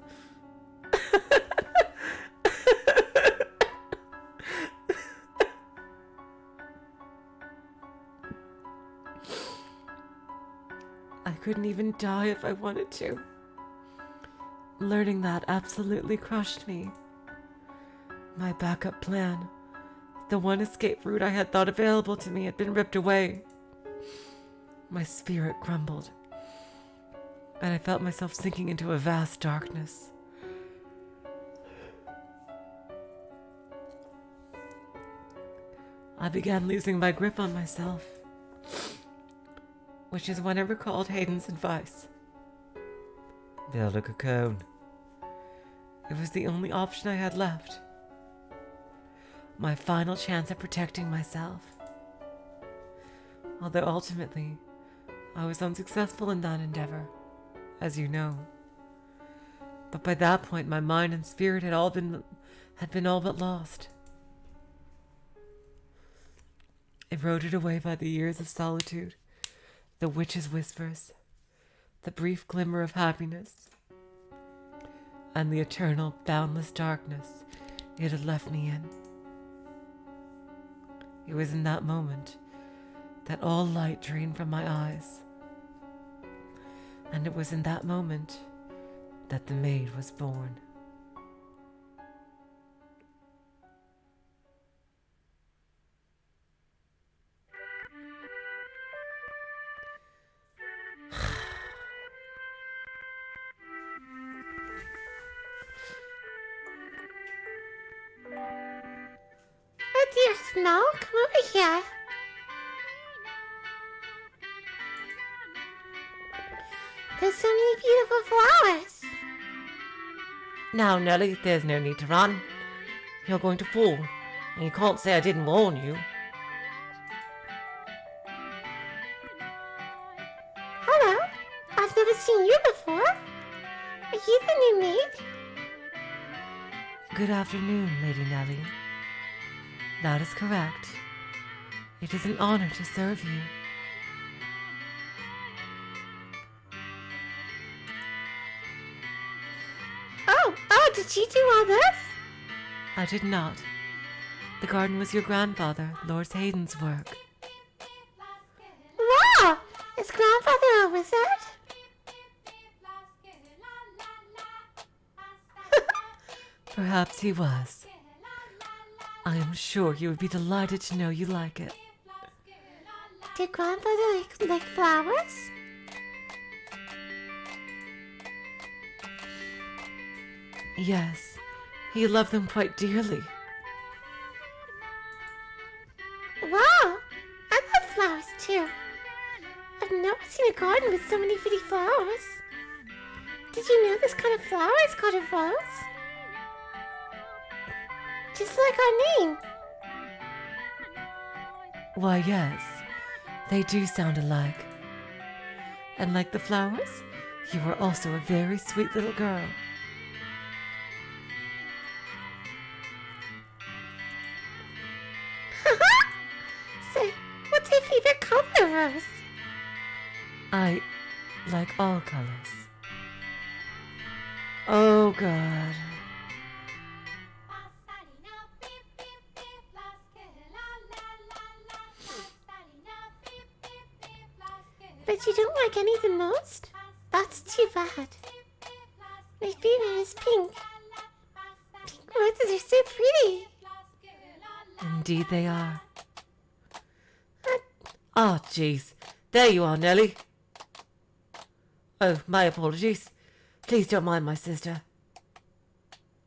I couldn't even die if I wanted to. Learning that absolutely crushed me. My backup plan, the one escape route I had thought available to me, had been ripped away. My spirit crumbled, and I felt myself sinking into a vast darkness. I began losing my grip on myself, which is when I recalled Hayden's advice. Build a cocoon. It was the only option I had left. My final chance at protecting myself. Although ultimately, I was unsuccessful in that endeavor, as you know. But by that point, my mind and spirit had been all but lost. Eroded away by the years of solitude, the witch's whispers, the brief glimmer of happiness, and the eternal, boundless darkness it had left me in. It was in that moment that all light drained from my eyes. And it was in that moment that the maid was born. Oh dear, Snow, come over here. There's so many beautiful flowers. Now, Nellie, there's no need to run. You're going to fall, and you can't say I didn't warn you. Hello, I've never seen you before. Are you the new maid? Good afternoon, Lady Nellie. That is correct. It is an honor to serve you. Oh, did you do all this? I did not. The garden was your grandfather, Lord Hayden's work. Wow, is grandfather a wizard? Perhaps he was. I am sure he would be delighted to know you like it. Did grandfather like flowers? Yes, he loved them quite dearly. Wow, I love flowers too. I've never seen a garden with so many pretty flowers. Did you know this kind of flower is called a rose? Just like our name. Why, yes, they do sound alike. And like the flowers, you are also a very sweet little girl. So, what's your favorite color, Rose? I like all colors. Oh, God. But you don't like any the most? That's too bad. My favorite is pink. Pink roses are so pretty. Indeed they are. Oh, jeez. There you are, Nellie. Oh, my apologies. Please don't mind my sister.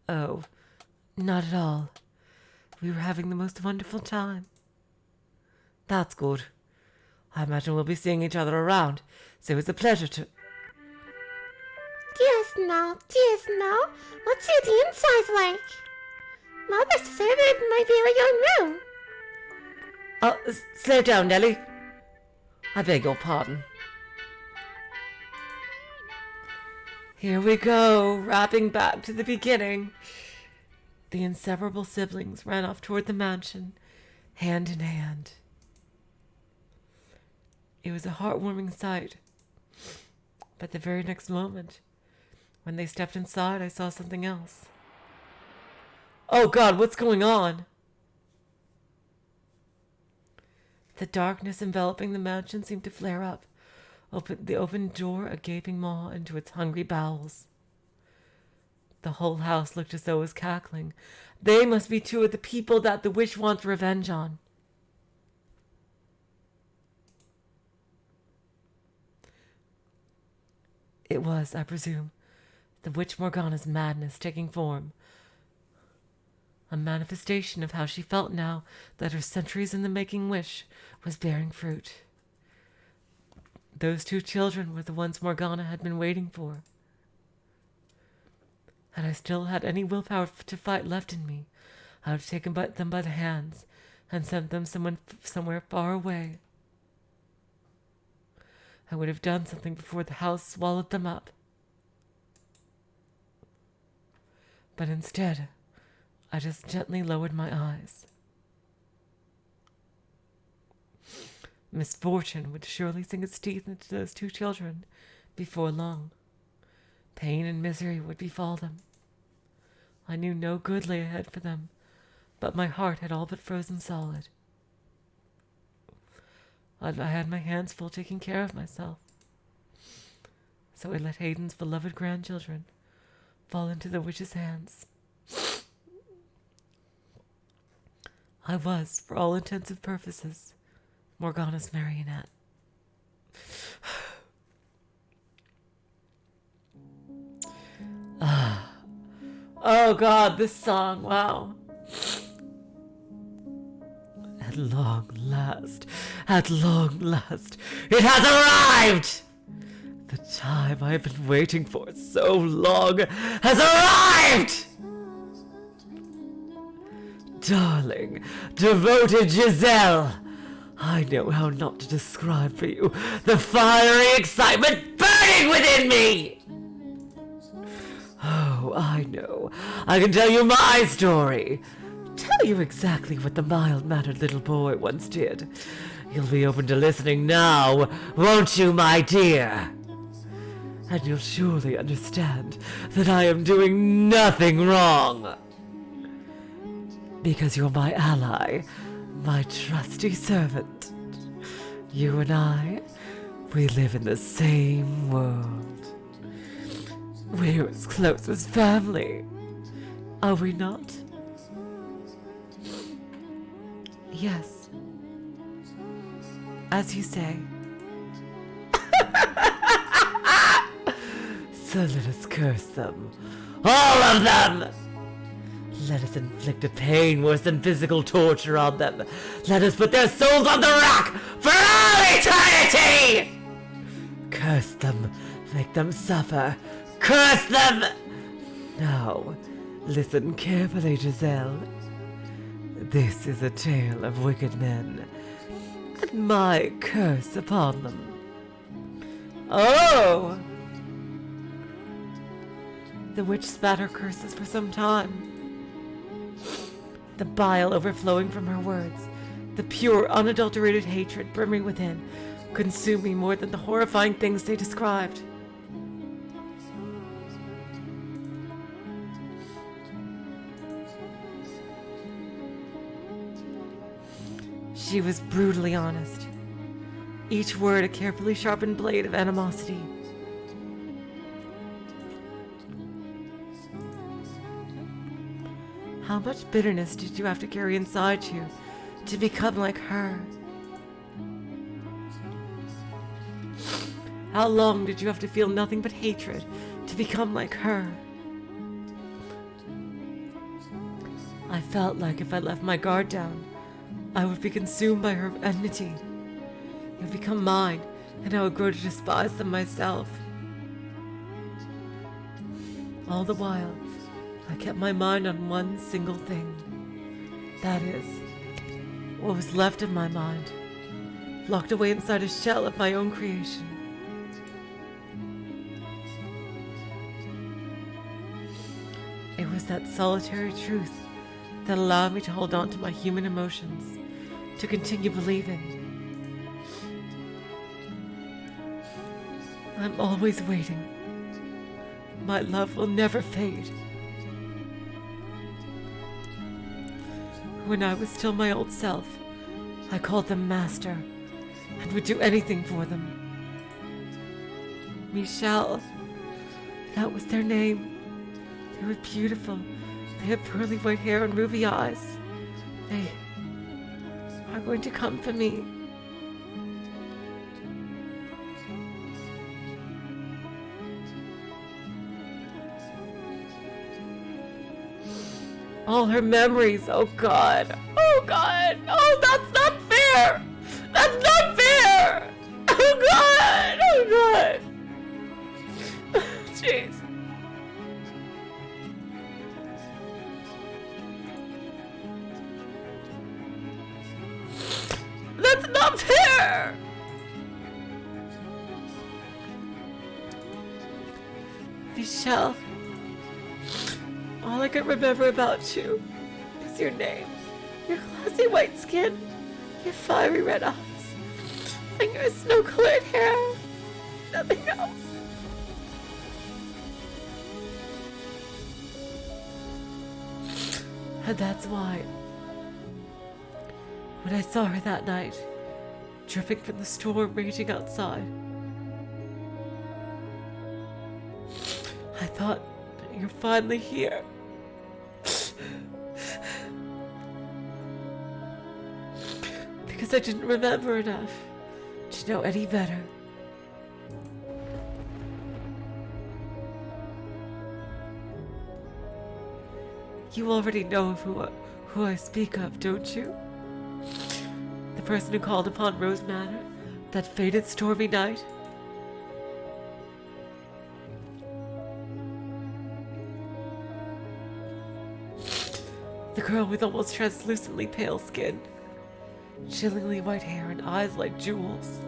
Oh, not at all. We were having the most wonderful time. That's good. I imagine we'll be seeing each other around, so it's a pleasure to... Dear Snow, what's your the inside like? Mother says I'm in my very own room. Oh, slow down, Nellie. I beg your pardon. Here we go, wrapping back to the beginning. The inseparable siblings ran off toward the mansion, hand in hand. It was a heartwarming sight. But the very next moment, when they stepped inside, I saw something else. Oh God, what's going on? The darkness enveloping the mansion seemed to flare up. The open door a gaping maw into its hungry bowels. The whole house looked as though it was cackling. They must be two of the people that the witch wants revenge on. It was, I presume, the witch Morgana's madness taking form. A manifestation of how she felt now that her centuries in the making wish was bearing fruit. Those two children were the ones Morgana had been waiting for. Had I still had any willpower to fight left in me, I would have taken them by the hands and sent them somewhere far away. I would have done something before the house swallowed them up. But instead, I just gently lowered my eyes. Misfortune would surely sink its teeth into those two children before long. Pain and misery would befall them. I knew no good lay ahead for them, but my heart had all but frozen solid. I had my hands full taking care of myself, so I let Hayden's beloved grandchildren fall into the witch's hands. I was, for all intents and purposes, Morgana's marionette. Oh God, this song, wow. At long last, it has arrived! The time I have been waiting for so long has arrived! Darling, devoted Giselle, I know how not to describe for you the fiery excitement burning within me! Oh, I know. I can tell you my story. Tell you exactly what the mild-mannered little boy once did. You'll be open to listening now, won't you, my dear? And you'll surely understand that I am doing nothing wrong. Because you're my ally, my trusty servant. You and I, we live in the same world. We're as close as family, are we not? Yes. As you say. So let us curse them. All of them! Let us inflict a pain worse than physical torture on them. Let us put their souls on the rack for all eternity! Curse them, make them suffer. Curse them! Now, listen carefully, Giselle. This is a tale of wicked men, and my curse upon them. Oh! The witch spat her curses for some time. The bile overflowing from her words, the pure, unadulterated hatred brimming within, consumed me more than the horrifying things they described. She was brutally honest, each word a carefully sharpened blade of animosity. How much bitterness did you have to carry inside you to become like her? How long did you have to feel nothing but hatred to become like her? I felt like if I left my guard down, I would be consumed by her enmity. It would become mine, and I would grow to despise them myself. All the while, I kept my mind on one single thing. That is, what was left of my mind, locked away inside a shell of my own creation. It was that solitary truth that allowed me to hold on to my human emotions, to continue believing. I'm always waiting. My love will never fade. When I was still my old self, I called them master and would do anything for them. Michel, that was their name. They were beautiful. They had pearly white hair and ruby eyes. They are going to come for me. All her memories, oh God. Oh God. Oh, that's not fair. That's not fair. Oh God. Oh God. Jeez. That's not fair. Michel. All I can remember about you is your name, your glossy white skin, your fiery red eyes, and your snow-colored hair. Nothing else. And that's why, when I saw her that night, dripping from the storm raging outside, I thought, you're finally here. Because I didn't remember enough to know any better. You already know of who I speak of, don't you? The person who called upon Rose Manor that fated stormy night? The girl with almost translucently pale skin, chillingly white hair and eyes like jewels.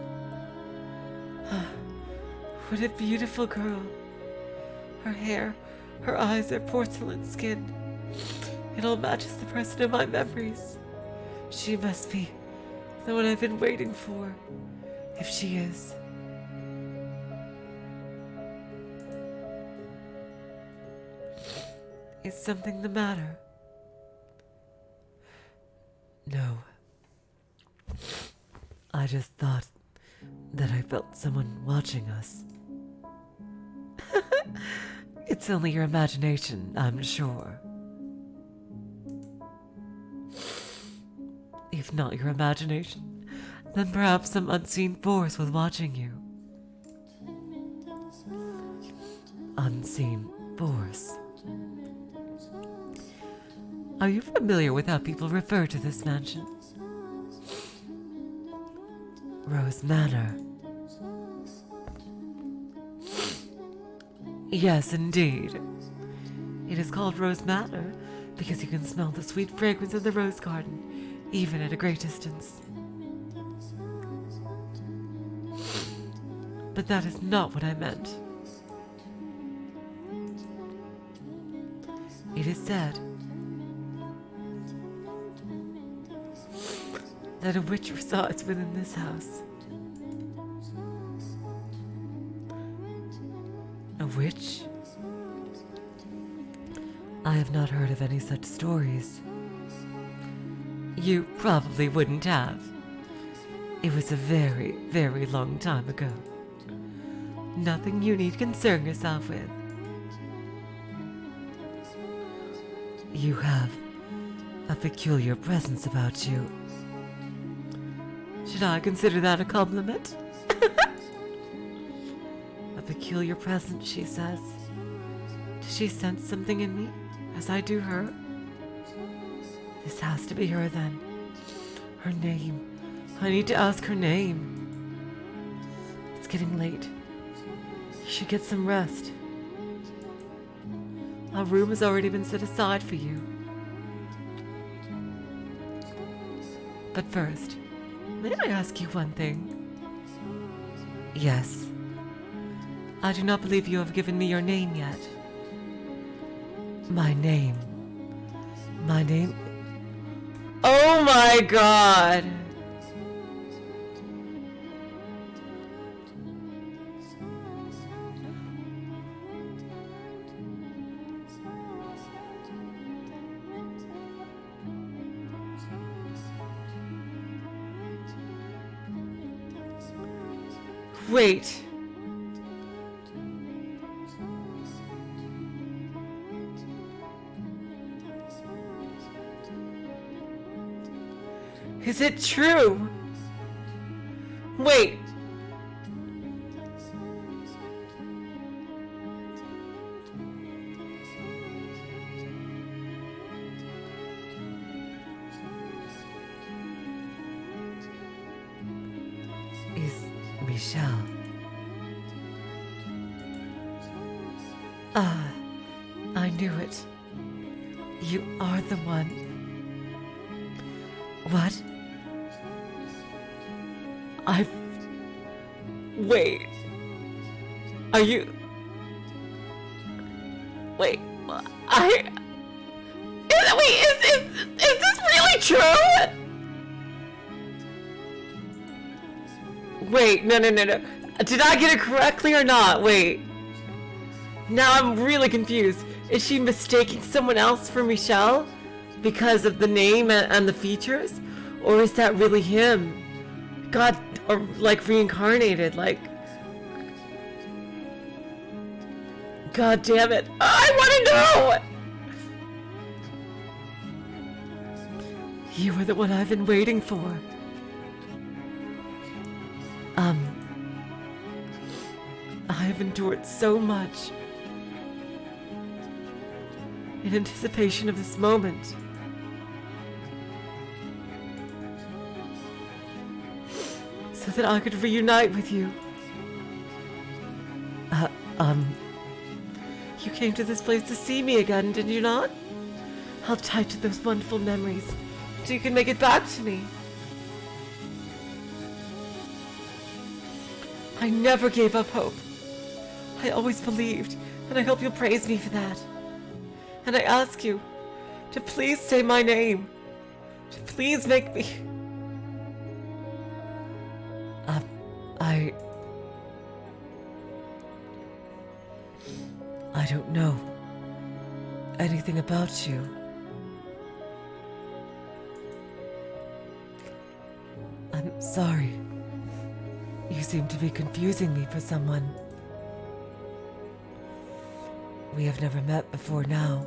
What a beautiful girl. Her hair, her eyes, her porcelain skin. It all matches the person in my memories. She must be the one I've been waiting for, if she is. Is something the matter? No. I just thought that I felt someone watching us. It's only your imagination, I'm sure. If not your imagination, then perhaps some unseen force was watching you. Unseen force. Are you familiar with how people refer to this mansion? Rose Manor. Yes, indeed. It is called Rose Manor because you can smell the sweet fragrance of the rose garden, even at a great distance. But that is not what I meant. It is said that a witch resides within this house. A witch? I have not heard of any such stories. You probably wouldn't have. It was a very, very long time ago. Nothing you need concern yourself with. You have a peculiar presence about you. Should I consider that a compliment? A peculiar presence, she says. Does she sense something in me, as I do her? This has to be her then. Her name. I need to ask her name. It's getting late. You should get some rest. Our room has already been set aside for you. But first, may I ask you one thing? Yes. I do not believe you have given me your name yet. My name. My name... Oh my God! Wait. Is it true? Wait. Is Michel? Ah, I knew it. You are the one. What? Wait. Are you... Wait. Is this really true? Wait, no. Did I get it correctly or not? Wait. Now I'm really confused. Is she mistaking someone else for Michel because of the name and the features? Or is that really him? God, or like reincarnated, like... God damn it. I want to know! You were the one I've been waiting for. I've endured so much in anticipation of this moment. So that I could reunite with you. You came to this place to see me again, did you not? How tight to those wonderful memories, so you can make it back to me. I never gave up hope. I always believed, and I hope you'll praise me for that. And I ask you to please say my name. To please make me... I don't know anything about you. I'm sorry. You seem to be confusing me for someone. We have never met before now.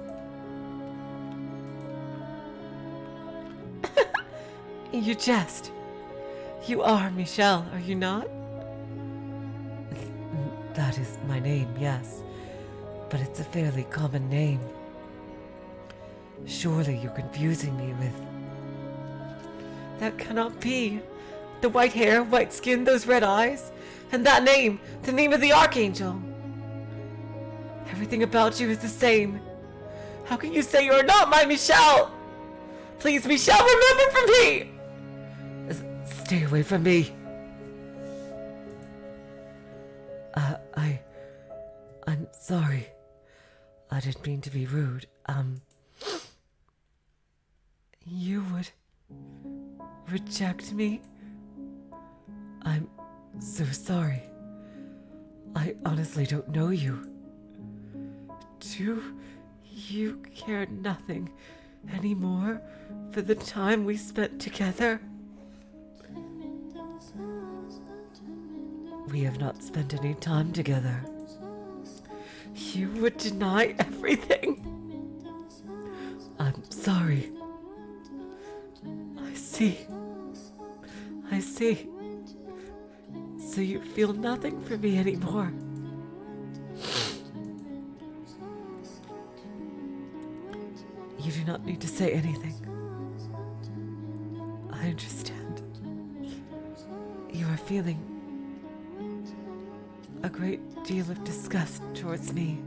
You jest. You are Michel, are you not? That is my name, yes. But it's a fairly common name. Surely you're confusing me with... That cannot be. The white hair, white skin, those red eyes. And that name, the name of the Archangel. Everything about you is the same. How can you say you're not my Michel? Please, Michel, remember from me! Stay away from me. I'm sorry. I didn't mean to be rude. You would reject me? I'm so sorry. I honestly don't know you. Do you care nothing anymore for the time we spent together? We have not spent any time together. You would deny everything. I'm sorry. I see. So you feel nothing for me anymore. You do not need to say anything. I understand. You are feeling a great deal of disgust towards me.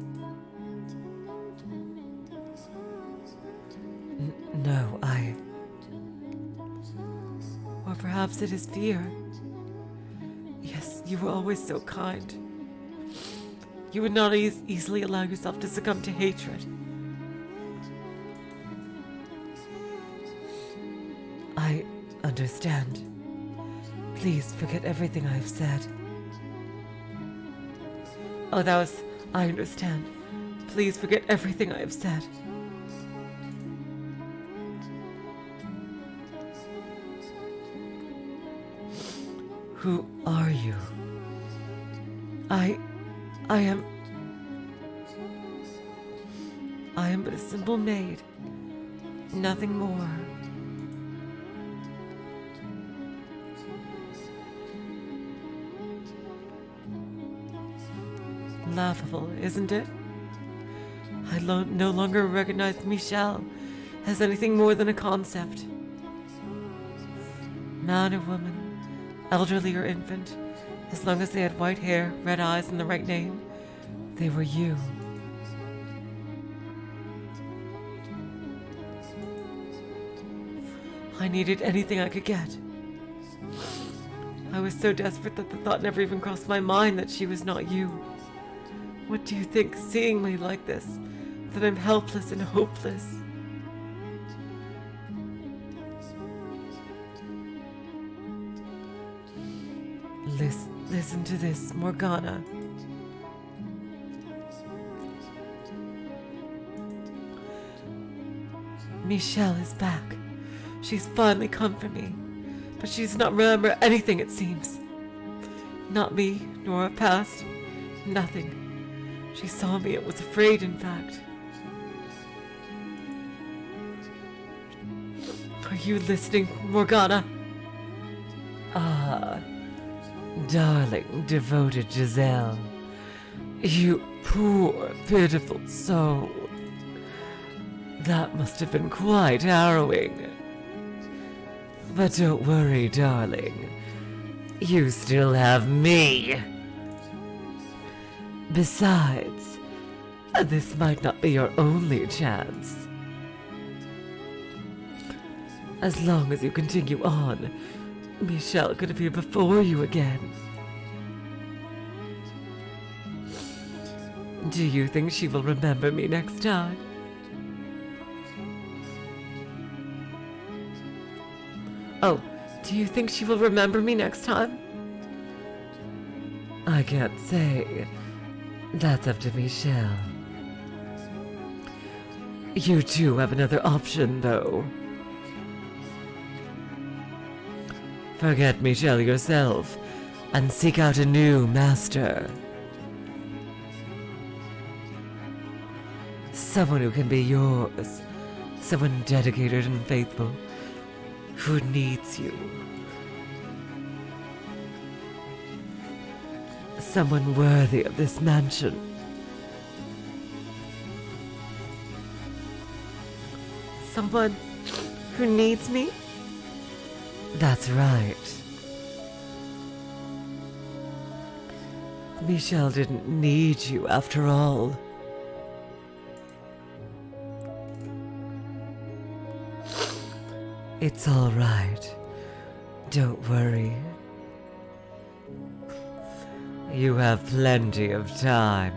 No, or perhaps it is fear. Yes, you were always so kind. You would not easily allow yourself to succumb to hatred. I understand. Please forget everything I have said. Oh, I understand. Please forget everything I have said. Who are you? I am but a simple maid. Nothing more. Laughable, isn't it? I no longer recognize Michel as anything more than a concept. Man or woman, elderly or infant, as long as they had white hair, red eyes, and the right name, they were you. I needed anything I could get. I was so desperate that the thought never even crossed my mind that she was not you. What do you think, seeing me like this, that I'm helpless and hopeless? Listen to this, Morgana. Michel is back. She's finally come for me, but she does not remember anything, it seems. Not me, nor our past, nothing. She saw me and was afraid, in fact. Are you listening, Morgana? Ah, darling, devoted Giselle. You poor, pitiful soul. That must have been quite harrowing. But don't worry, darling. You still have me. Besides, this might not be your only chance. As long as you continue on, Michel could appear before you again. Do you think she will remember me next time? Oh, do you think she will remember me next time? I can't say. That's up to Michel. You do have another option, though. Forget Michel yourself, and seek out a new master. Someone who can be yours. Someone dedicated and faithful, who needs you. Someone worthy of this mansion. Someone who needs me? That's right. Michel didn't need you after all. It's all right. Don't worry. You have plenty of time.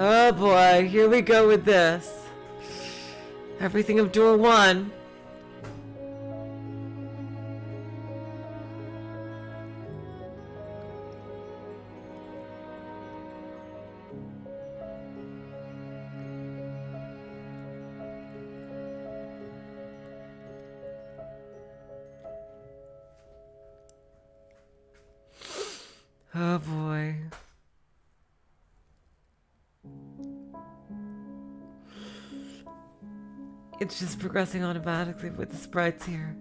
Oh boy, here we go with this. Everything of door 1. Oh boy. It's just progressing automatically with the sprites here.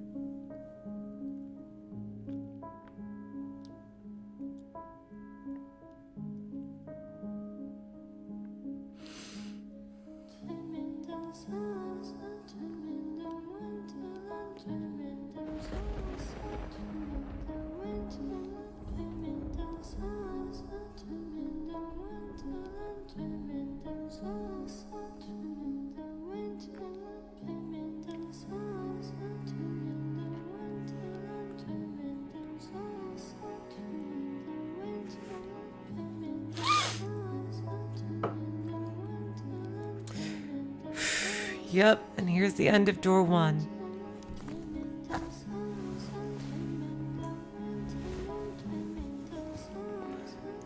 Yep, and here's the end of door 1.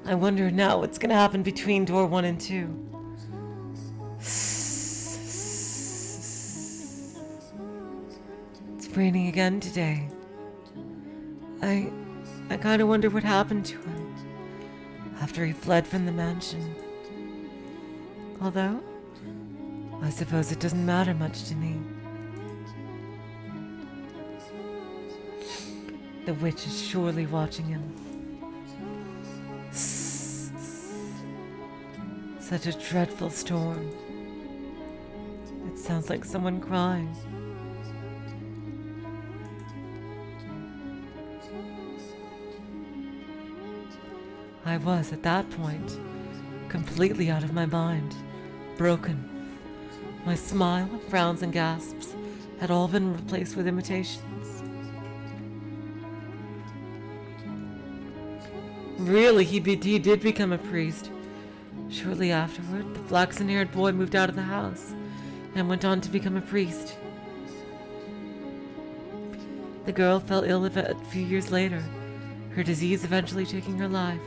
I wonder now what's gonna happen between door 1 and 2. It's raining again today. I kind of wonder what happened to him after he fled from the mansion. Although, I suppose it doesn't matter much to me. The witch is surely watching him. Such a dreadful storm. It sounds like someone crying. I was, at that point, completely out of my mind, broken. My smile, frowns, and gasps had all been replaced with imitations. Really, he did become a priest. Shortly afterward, the flaxen-haired boy moved out of the house and went on to become a priest. The girl fell ill a few years later, her disease eventually taking her life.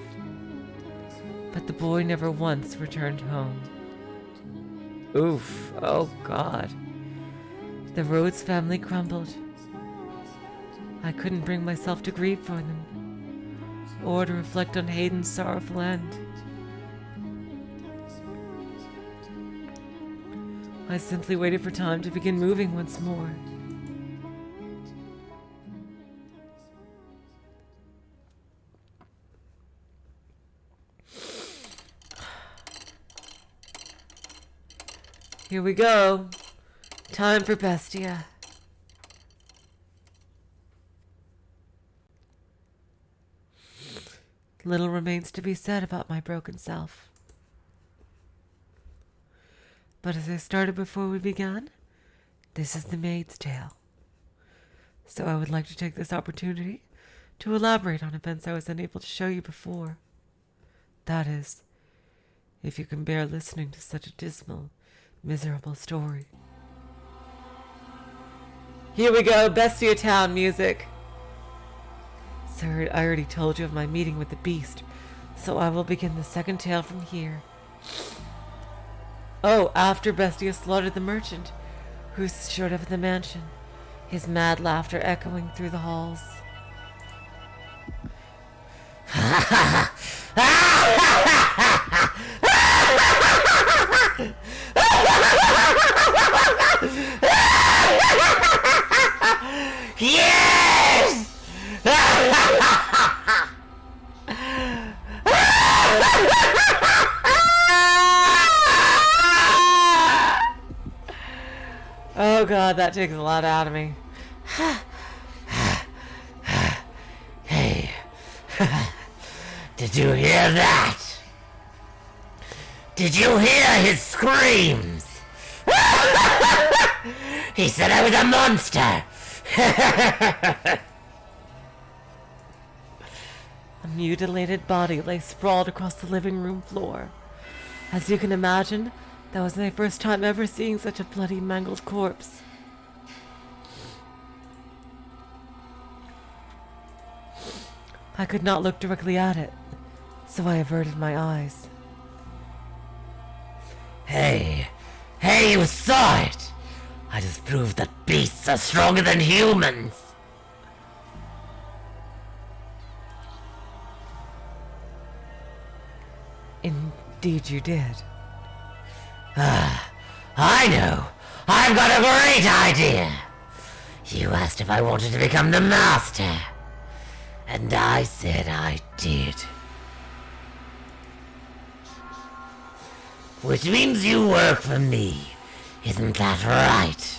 But the boy never once returned home. Oof, oh God. The Rhodes family crumbled. I couldn't bring myself to grieve for them, or to reflect on Hayden's sorrowful end. I simply waited for time to begin moving once more. Here we go. Time for Bestia. Little remains to be said about my broken self. But as I started before we began, this is the Maid's Tale. So I would like to take this opportunity to elaborate on events I was unable to show you before. That is, if you can bear listening to such a dismal, miserable story. Here we go, Bestia Town music. Sir, I already told you of my meeting with the beast, so I will begin the second tale from here. Oh, after Bestia slaughtered the merchant, who showed up at the mansion, his mad laughter echoing through the halls. Yes! Oh God, that takes a lot out of me. Hey, did you hear that? Did you hear his screams? He said I was a monster. A mutilated body lay sprawled across the living room floor. As you can imagine, that was my first time ever seeing such a bloody, mangled corpse. I could not look directly at it, so I averted my eyes. Hey, you saw it! I just proved that beasts are stronger than humans! Indeed you did. I know! I've got a great idea! You asked if I wanted to become the master, and I said I did. Which means you work for me, isn't that right?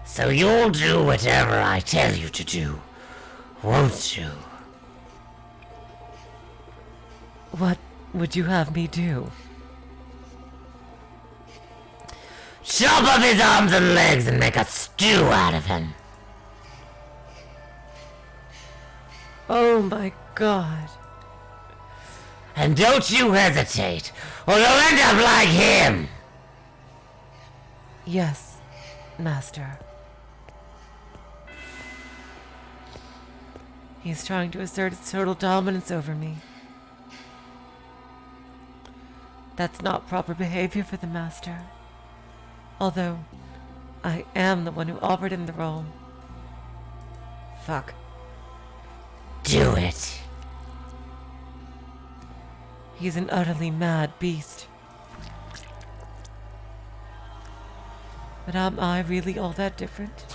So you'll do whatever I tell you to do, won't you? What would you have me do? Chop off his arms and legs and make a stew out of him. Oh my God. And don't you hesitate, or you'll end up like him! Yes, Master. He's trying to assert his total dominance over me. That's not proper behavior for the master. Although, I am the one who offered him the role. Fuck. Do it. He's an utterly mad beast. But am I really all that different?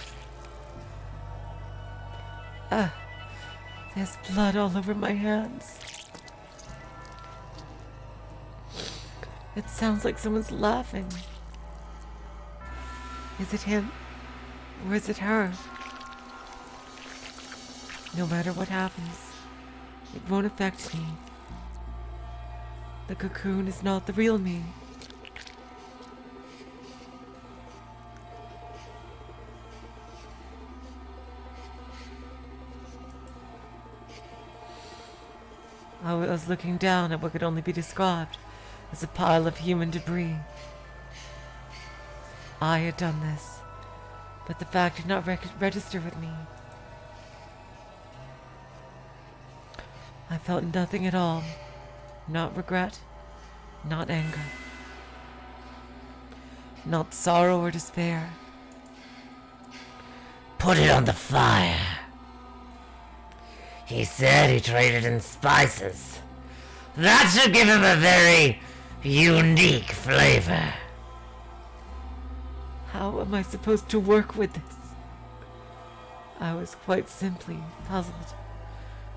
There's blood all over my hands. It sounds like someone's laughing. Is it him? Or is it her? No matter what happens, it won't affect me. The cocoon is not the real me. I was looking down at what could only be described as a pile of human debris. I had done this, but the fact did not register with me. I felt nothing at all. Not regret, not anger, not sorrow or despair. Put it on the fire. He said he traded in spices. That should give him a very unique flavor. How am I supposed to work with this? I was quite simply puzzled.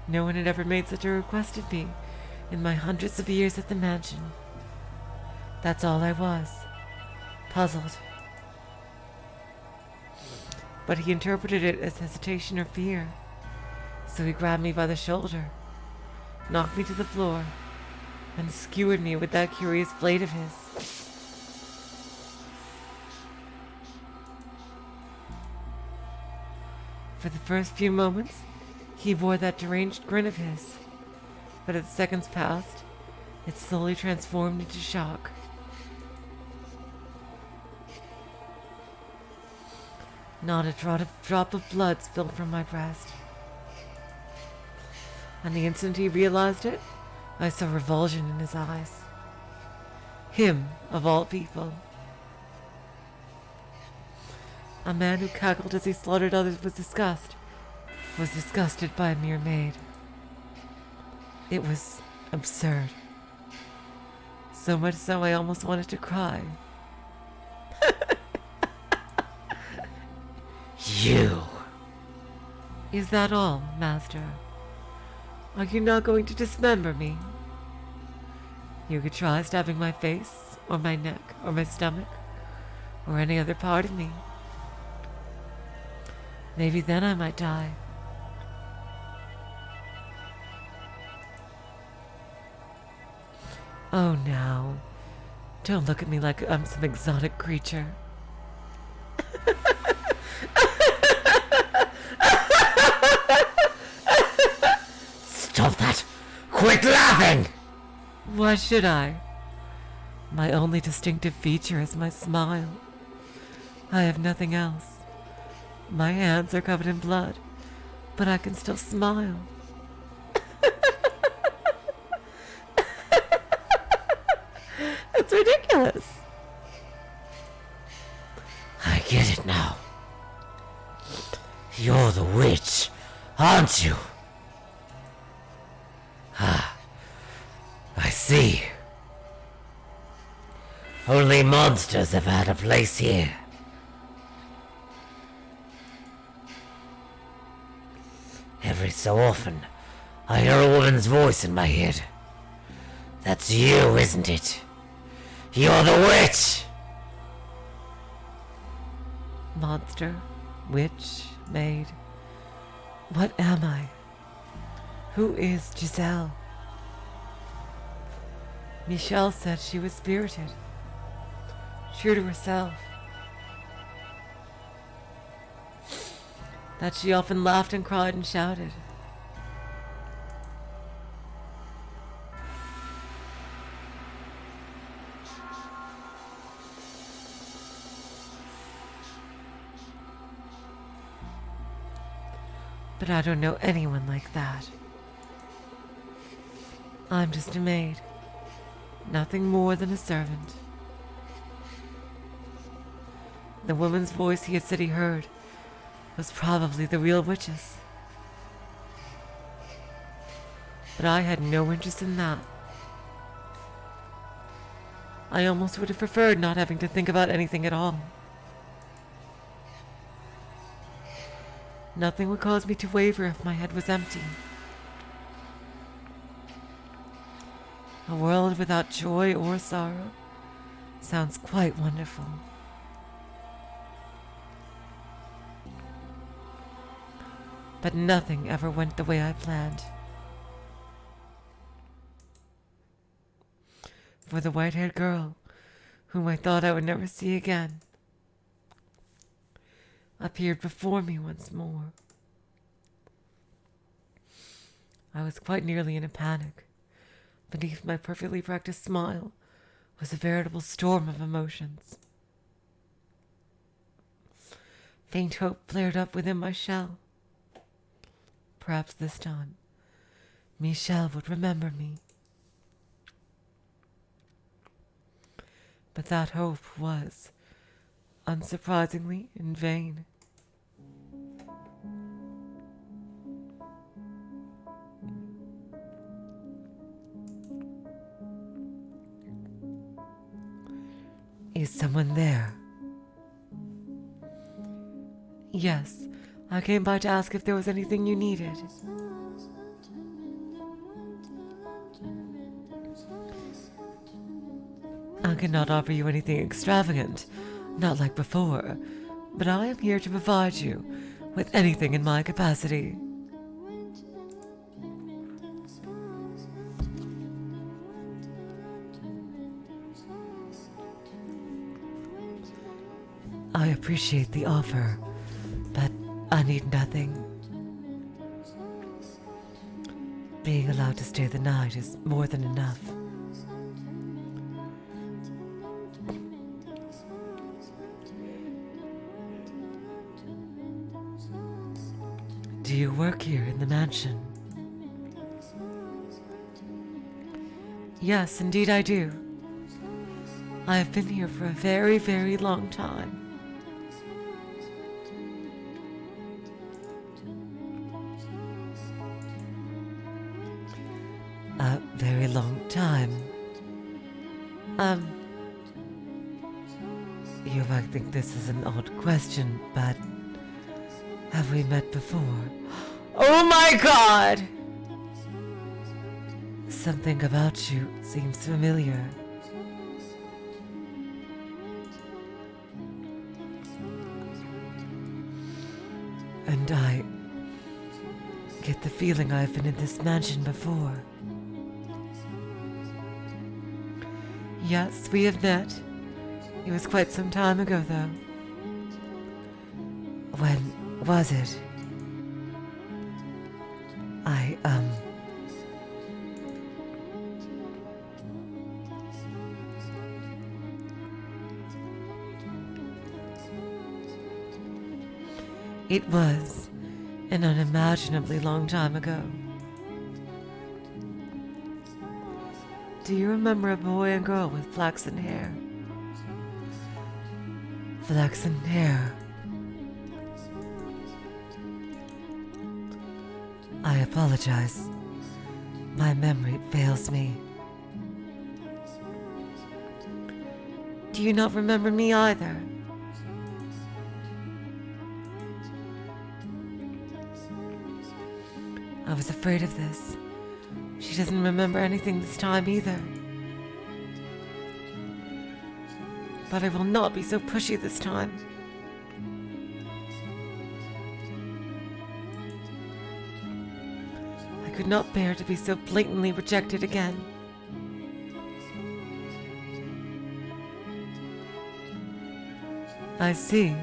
No one had ever made such a request of me in my hundreds of years at the mansion. That's all I was. Puzzled. But he interpreted it as hesitation or fear. So he grabbed me by the shoulder, knocked me to the floor, and skewered me with that curious blade of his. For the first few moments, he wore that deranged grin of his, but as seconds passed, it slowly transformed into shock. Not a drop of blood spilled from my breast. And the instant he realized it, I saw revulsion in his eyes. Him, of all people. A man who cackled as he slaughtered others was disgusted by a mere maid. It was absurd. So much so I almost wanted to cry. You. Is that all, Master? Are you not going to dismember me? You could try stabbing my face, or my neck, or my stomach, or any other part of me. Maybe then I might die. Oh, now. Don't look at me like I'm some exotic creature. Stop that! Quit laughing! Why should I? My only distinctive feature is my smile. I have nothing else. My hands are covered in blood, but I can still smile. It's ridiculous. I get it now. You're the witch, aren't you? Ah, I see. Only monsters have had a place here. Every so often, I hear a woman's voice in my head. That's you, isn't it? You're the witch! Monster, witch, maid. What am I? Who is Giselle? Michel said she was spirited, true to herself. That she often laughed and cried and shouted. But I don't know anyone like that. I'm just a maid. Nothing more than a servant. The woman's voice he had said he heard was probably the real witch's. But I had no interest in that. I almost would have preferred not having to think about anything at all. Nothing would cause me to waver if my head was empty. A world without joy or sorrow sounds quite wonderful. But nothing ever went the way I planned. For the white-haired girl, whom I thought I would never see again, appeared before me once more. I was quite nearly in a panic. Beneath my perfectly practiced smile was a veritable storm of emotions. Faint hope flared up within my shell. Perhaps this time, Michel would remember me. But that hope was, unsurprisingly, in vain. Is someone there? Yes, I came by to ask if there was anything you needed. I cannot offer you anything extravagant, not like before, but I am here to provide you with anything in my capacity. I appreciate the offer, but I need nothing. Being allowed to stay the night is more than enough. Do you work here in the mansion? Yes, indeed I do. I have been here for a very, very long time. A very long time. You might think this is an odd question, but have we met before? Oh my God! Something about you seems familiar. And I get the feeling I've been in this mansion before. Yes, we have met. It was quite some time ago, though. When was it? It was an unimaginably long time ago. Do you remember a boy and girl with flaxen hair? Flaxen hair. I apologize. My memory fails me. Do you not remember me either? I was afraid of this. She doesn't remember anything this time either. But I will not be so pushy this time. I could not bear to be so blatantly rejected again. I see.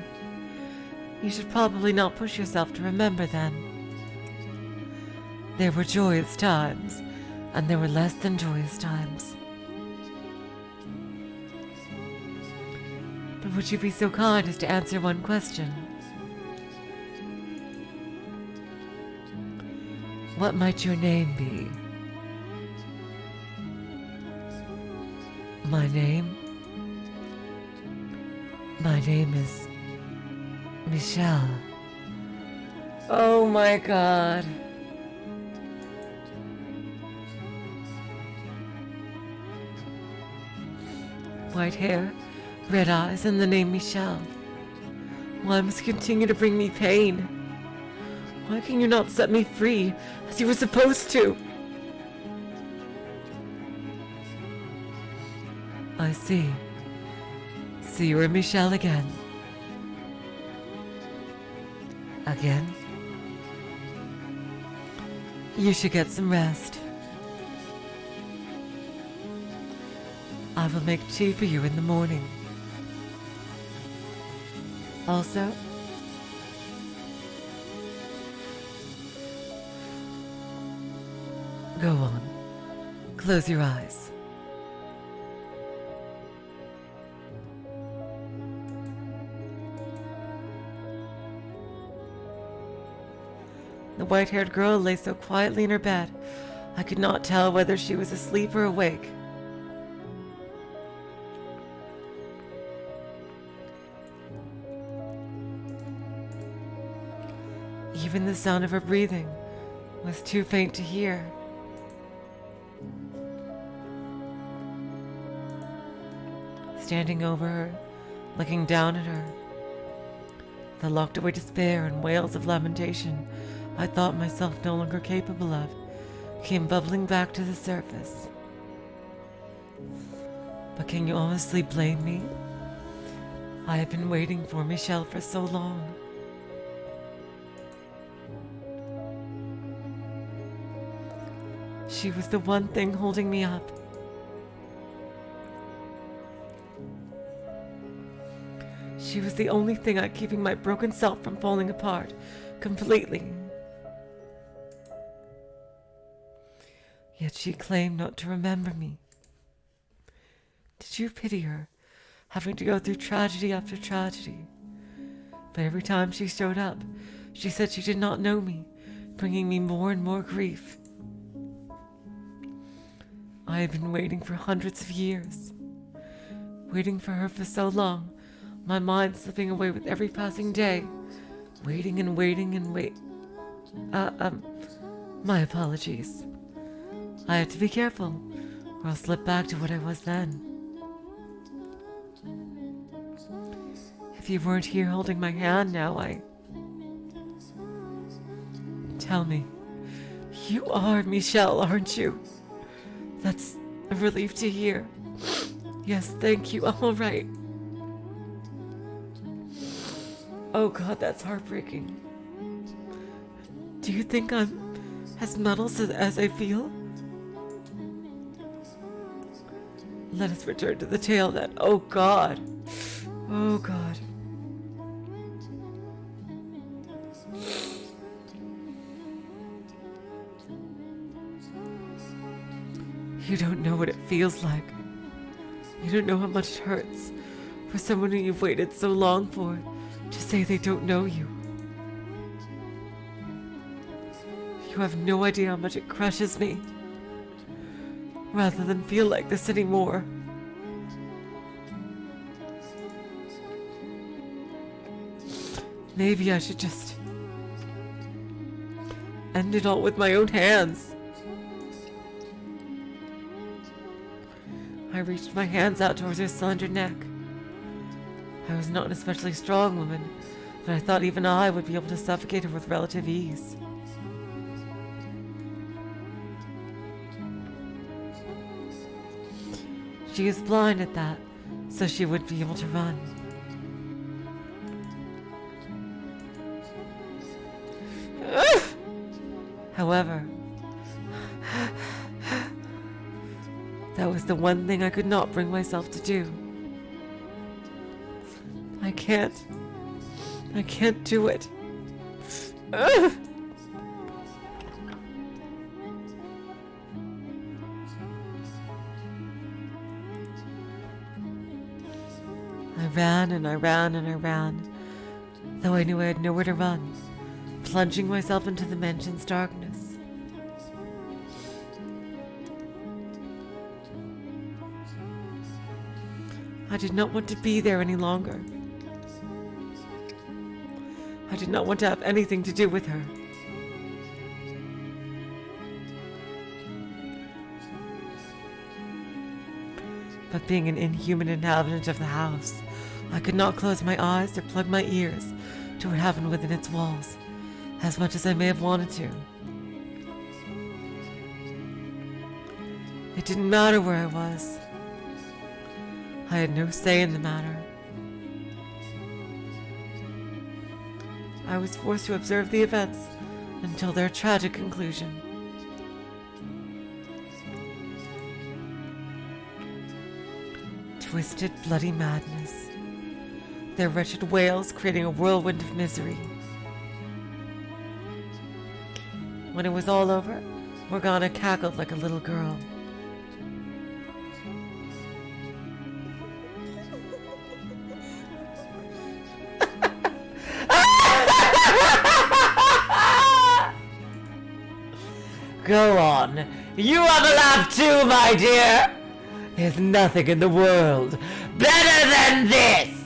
You should probably not push yourself to remember then. There were joyous times, and there were less than joyous times. But would you be so kind as to answer one question? What might your name be? My name? My name is Michel. Oh my god. White hair, red eyes, and the name Michel. Why must you continue to bring me pain? Why can you not set me free as you were supposed to? I see. So you're Michel again. Again? You should get some rest. I will make tea for you in the morning. Also, go on. Close your eyes. The white-haired girl lay so quietly in her bed, I could not tell whether she was asleep or awake. Even the sound of her breathing was too faint to hear. Standing over her, looking down at her, the locked away despair and wails of lamentation I thought myself no longer capable of came bubbling back to the surface. But can you honestly blame me? I have been waiting for Michel for so long. She was the one thing holding me up. She was the only thing keeping my broken self from falling apart completely. Yet she claimed not to remember me. Did you pity her, having to go through tragedy after tragedy? But every time she showed up, she said she did not know me, bringing me more and more grief. I have been waiting for hundreds of years. Waiting for her for so long, my mind slipping away with every passing day. Waiting and waiting and wait. My apologies. I have to be careful, or I'll slip back to what I was then. If you weren't here holding my hand now, Tell me, you are Michel, aren't you? That's a relief to hear. Yes, thank you, I'm alright. Oh god, that's heartbreaking. Do you think I'm as metal as I feel? Let us return to the tale then. Oh god. Oh god. You don't know what it feels like. You don't know how much it hurts for someone who you've waited so long for to say they don't know you. You have no idea how much it crushes me. Rather than feel like this anymore. Maybe I should just end it all with my own hands. I reached my hands out towards her slender neck. I was not an especially strong woman, but I thought even I would be able to suffocate her with relative ease. She is blind at that, so she would be able to run. However, that was the one thing I could not bring myself to do. I can't do it. I ran and I ran and I ran, though I knew I had nowhere to run, plunging myself into the mansion's darkness. I did not want to be there any longer. I did not want to have anything to do with her. But being an inhuman inhabitant of the house, I could not close my eyes or plug my ears to what happened within its walls, as much as I may have wanted to. It didn't matter where I was. I had no say in the matter. I was forced to observe the events until their tragic conclusion. Twisted, bloody madness. Their wretched wails creating a whirlwind of misery. When it was all over, Morgana cackled like a little girl. Go on. You have a laugh too, my dear. There's nothing in the world better than this.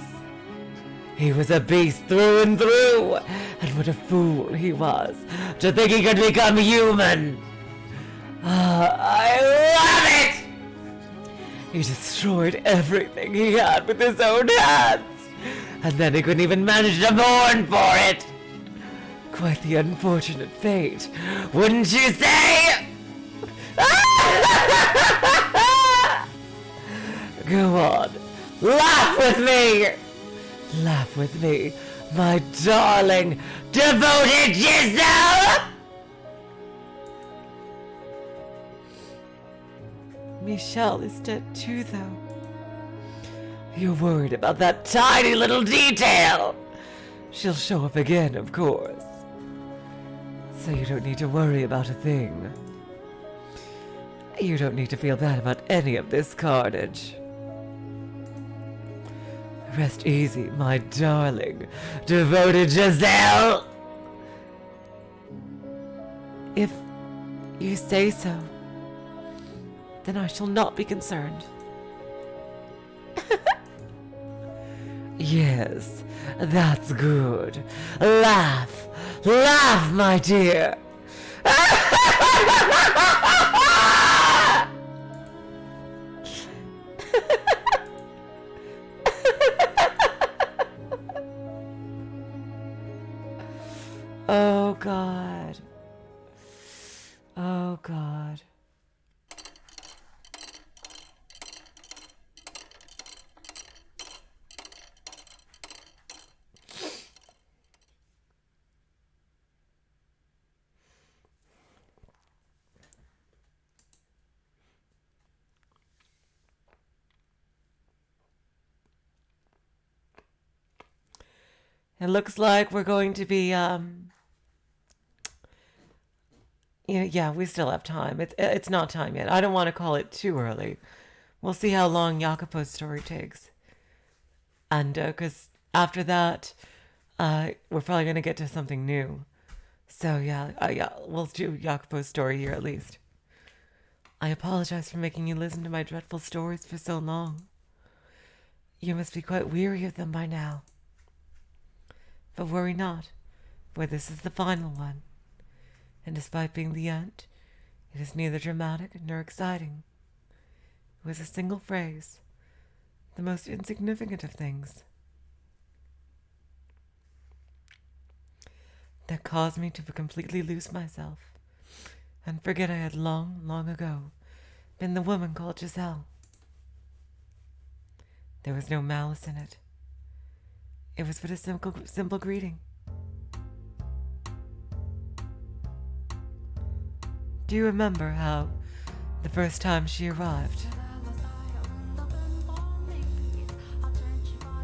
He was a beast through and through, and what a fool he was to think he could become human. I love it! He destroyed everything he had with his own hands, and then he couldn't even manage to mourn for it. Quite the unfortunate fate, wouldn't you say? Go on, laugh with me! Laugh with me, my darling, devoted Giselle! Michel is dead too, though. You're worried about that tiny little detail. She'll show up again, of course. So you don't need to worry about a thing. You don't need to feel bad about any of this carnage. Rest easy, my darling, devoted Giselle! If you say so, then I shall not be concerned. Yes, that's good. Laugh! Laugh, my dear! Oh, God. Oh, God. It looks like we're going to be, yeah, we still have time. It's not time yet. I don't want to call it too early. We'll see how long Jacopo's story takes. And, because after that, we're probably going to get to something new. So, yeah, we'll do Jacopo's story here at least. I apologize for making you listen to my dreadful stories for so long. You must be quite weary of them by now. But worry not, for this is the final one. And despite being the end, it is neither dramatic nor exciting. It was a single phrase, the most insignificant of things, that caused me to completely lose myself and forget I had long, long ago been the woman called Giselle. There was no malice in it. It was but a simple greeting. Do you remember how the first time she arrived,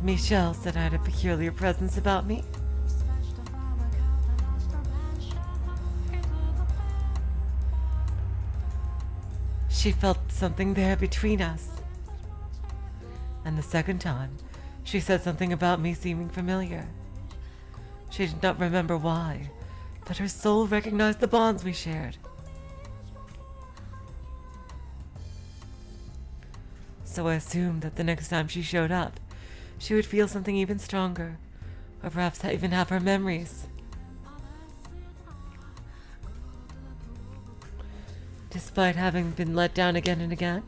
Michel said I had a peculiar presence about me? She felt something there between us. And the second time, she said something about me seeming familiar. She did not remember why, but her soul recognized the bonds we shared. so I assumed that the next time she showed up, she would feel something even stronger, or perhaps even have her memories. Despite having been let down again and again,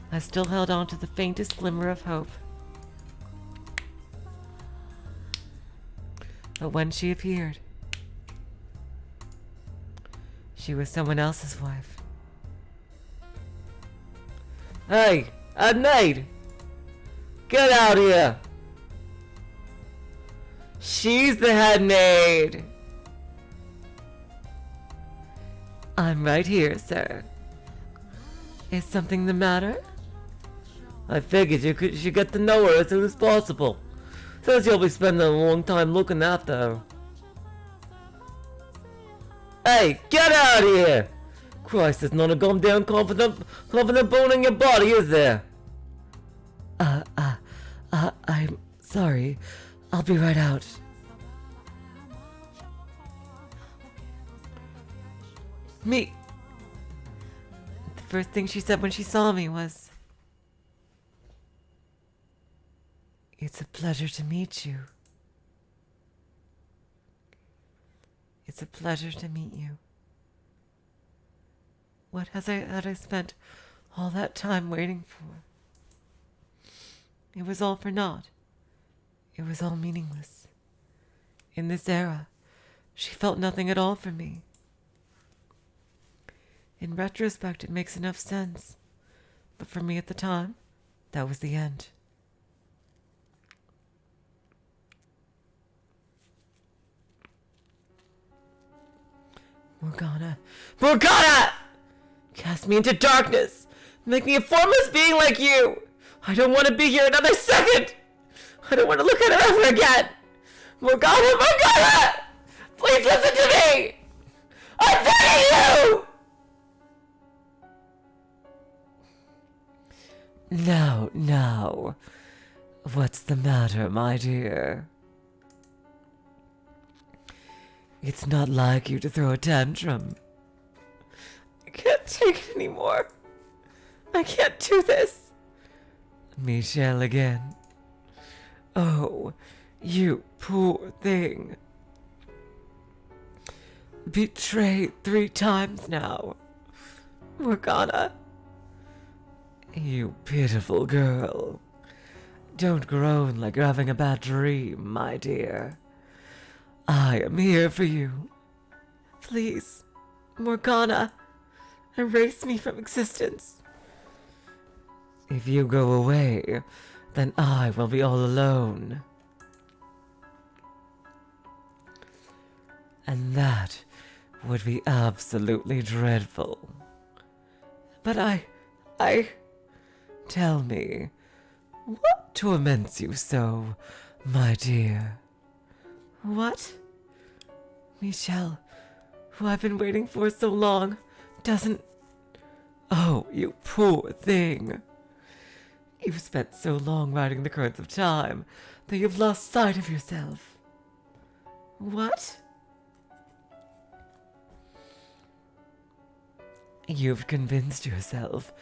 I still held on to the faintest glimmer of hope. But when she appeared, she was someone else's wife. Hey, maid! Get out here! She's the head maid! I'm right here, sir. Is something the matter? I figured you should get to know her as soon as possible, since you'll be spending a long time looking after her. Hey, get out of here! Christ, there's not a goddamn confident bone in your body, is there? I'm sorry. I'll be right out. Me. The first thing she said when she saw me was, "It's a pleasure to meet you. It's a pleasure to meet you. What had I spent all that time waiting for? It was all for naught. It was all meaningless. In this era, she felt nothing at all for me. In retrospect, it makes enough sense. But for me at the time, that was the end." Morgana. Morgana! Cast me into darkness! Make me a formless being like you! I don't want to be here another second! I don't want to look at her ever again! Morgana! Morgana! Please listen to me! I'm begging you! No. What's the matter, my dear? It's not like you to throw a tantrum. I can't take it anymore. I can't do this. Michel again. Oh, you poor thing. Betrayed 3 times now. Morgana. You pitiful girl. Don't groan like you're having a bad dream, my dear. I am here for you. Please, Morgana, erase me from existence. If you go away, then I will be all alone. And that would be absolutely dreadful. But I... Tell me, what torments you so, my dear? What? Michel, who I've been waiting for so long, doesn't... Oh, you poor thing. You've spent so long riding the currents of time that you've lost sight of yourself. What? You've convinced yourself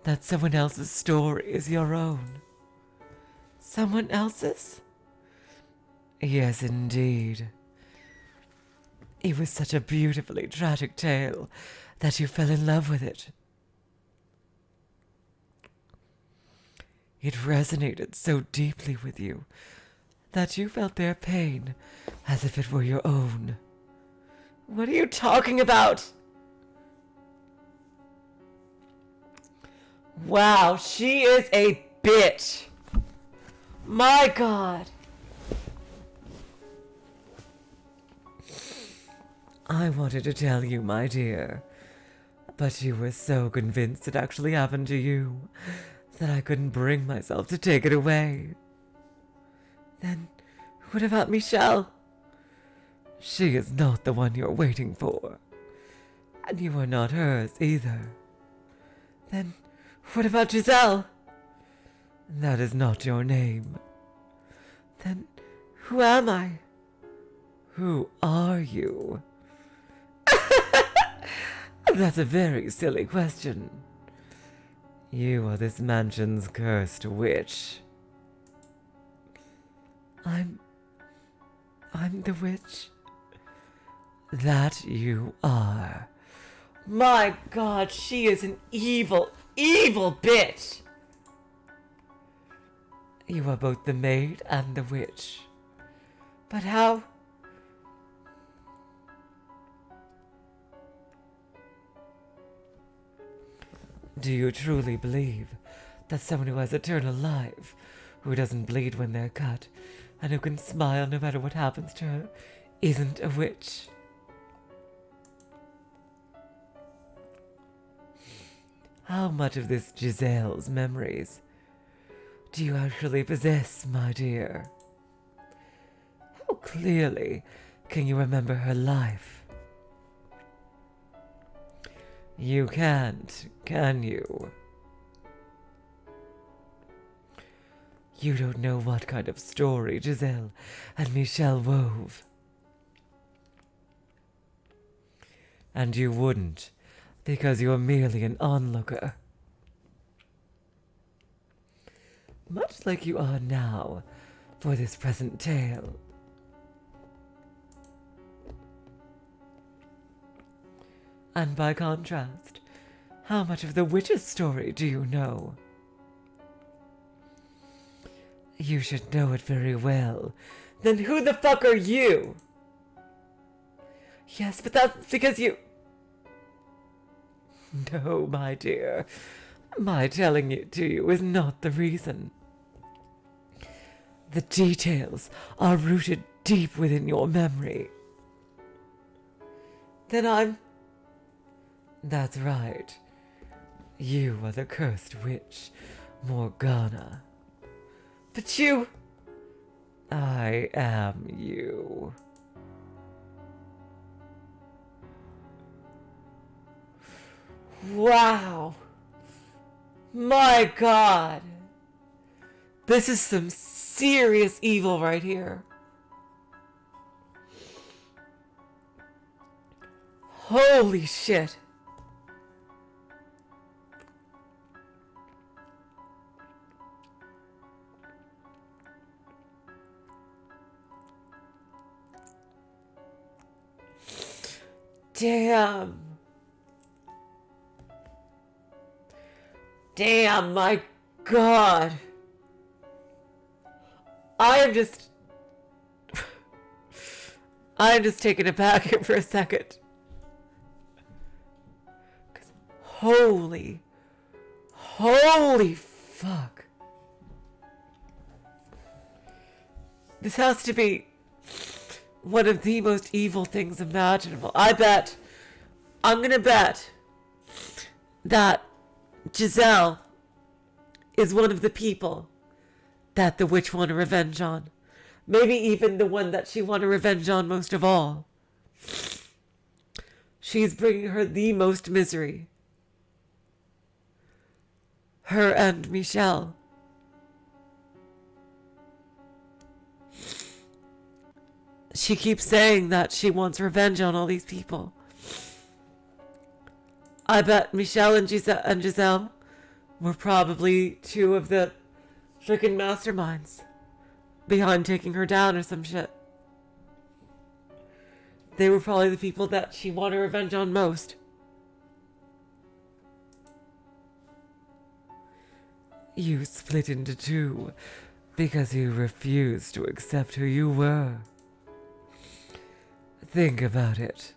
that someone else's story is your own. Someone else's? Yes, indeed. It was such a beautifully tragic tale that you fell in love with it. It resonated so deeply with you that you felt their pain as if it were your own. What are you talking about? Wow, she is a bitch. My God. I wanted to tell you, my dear, but you were so convinced it actually happened to you that I couldn't bring myself to take it away. Then, what about Michel? She is not the one you're waiting for, and you are not hers either. Then, what about Giselle? That is not your name. Then, who am I? Who are you? That's a very silly question. You are this mansion's cursed witch. I'm the witch. That you are. My God, she is an evil, evil bitch. You are both the maid and the witch. But how? Do you truly believe that someone who has eternal life, who doesn't bleed when they're cut, and who can smile no matter what happens to her, isn't a witch? How much of this Giselle's memories do you actually possess, my dear? How clearly can you remember her life? You can't, can you? You don't know what kind of story Giselle and Michel wove. And you wouldn't, because you're merely an onlooker. Much like you are now for this present tale. And by contrast, how much of the witch's story do you know? You should know it very well. Then who the fuck are you? Yes, but that's because you... No, my dear. My telling it to you is not the reason. The details are rooted deep within your memory. Then I'm... That's right. You are the cursed witch, Morgana. But you... I am you. Wow. My God. This is some serious evil right here. Holy shit. Damn. Damn, my God. I'm just taken aback here for a second. Holy fuck. This has to be one of the most evil things imaginable. I'm gonna bet that Giselle is one of the people that the witch won a revenge on. Maybe even the one that she won a revenge on most of all. She's bringing her the most misery. Her and Michel. She keeps saying that she wants revenge on all these people. I bet Michel and Giselle were probably two of the freaking masterminds behind taking her down or some shit. They were probably the people that she wanted revenge on most. You split into two because you refused to accept who you were. Think about it.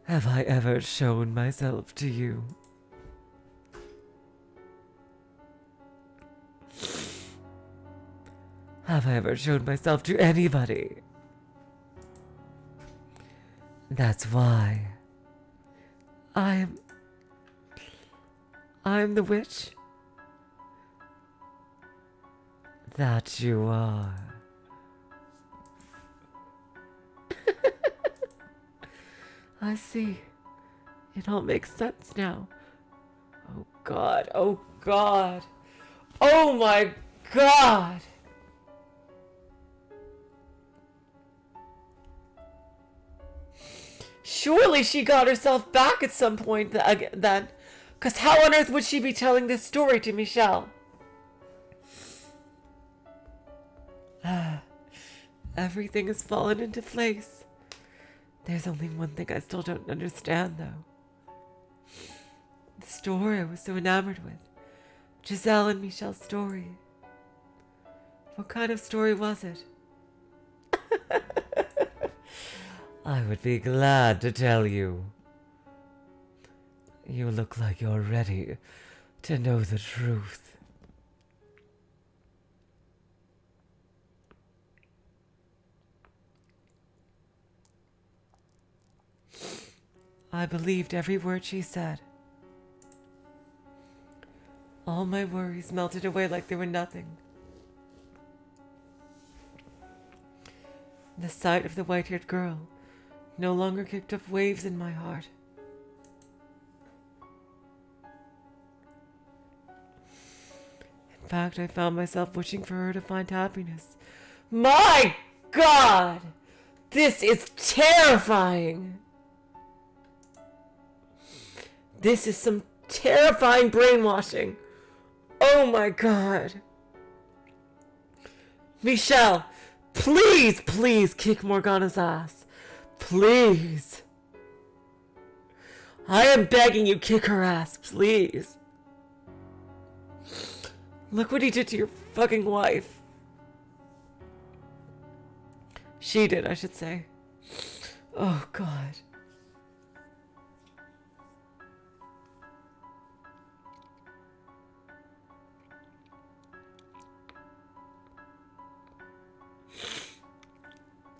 Have I ever shown myself to you? Have I ever shown myself to anybody? That's why. I'm the witch. That you are. I see. It all makes sense now. Oh God, oh God. Oh my God. Surely she got herself back at some point then. Because how on earth would she be telling this story to Michel? Everything has fallen into place. There's only one thing I still don't understand, though. The story I was so enamored with. Giselle and Michel's story. What kind of story was it? I would be glad to tell you. You look like you're ready to know the truth. I believed every word she said. All my worries melted away like they were nothing. The sight of the white-haired girl no longer kicked up waves in my heart. In fact, I found myself wishing for her to find happiness. My God! This is terrifying! This is some terrifying brainwashing. Oh my God. Michel, please, please kick Morgana's ass. Please. I am begging you, kick her ass, please. Look what he did to your fucking wife. She did, I should say. Oh God.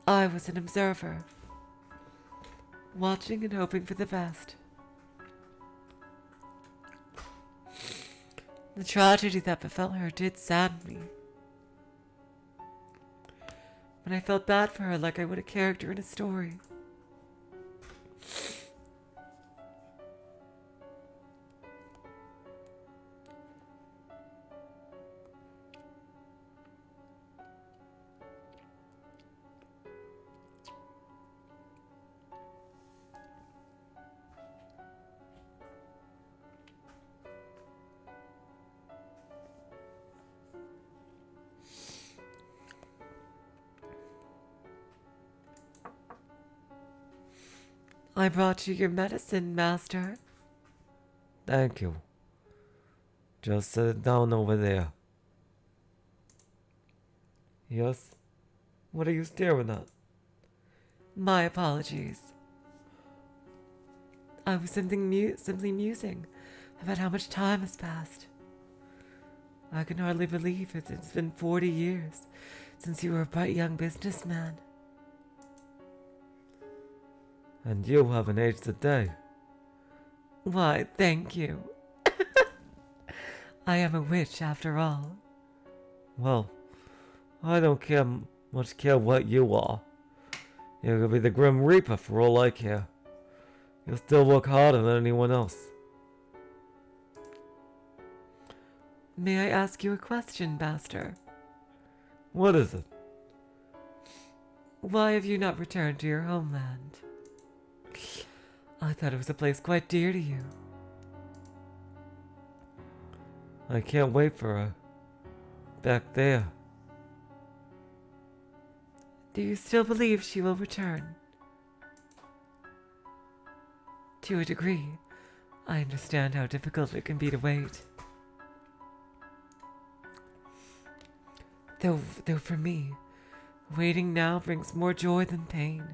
I was an observer, watching and hoping for the best. The tragedy that befell her did sadden me. But I felt bad for her like I would a character in a story. I brought you your medicine, Master. Thank you. Just set it down over there. Yes? What are you staring at? My apologies. I was simply musing about how much time has passed. I can hardly believe it. It's been 40 years since you were a bright young businessman. And you haven't aged a day. Why, thank you. I am a witch, after all. Well, I don't much care what you are. You could be the Grim Reaper for all I care. You'll still work harder than anyone else. May I ask you a question, Master? What is it? Why have you not returned to your homeland? I thought it was a place quite dear to you. I can't wait for her. Back there. Do you still believe she will return? To a degree, I understand how difficult it can be to wait. Though for me, waiting now brings more joy than pain.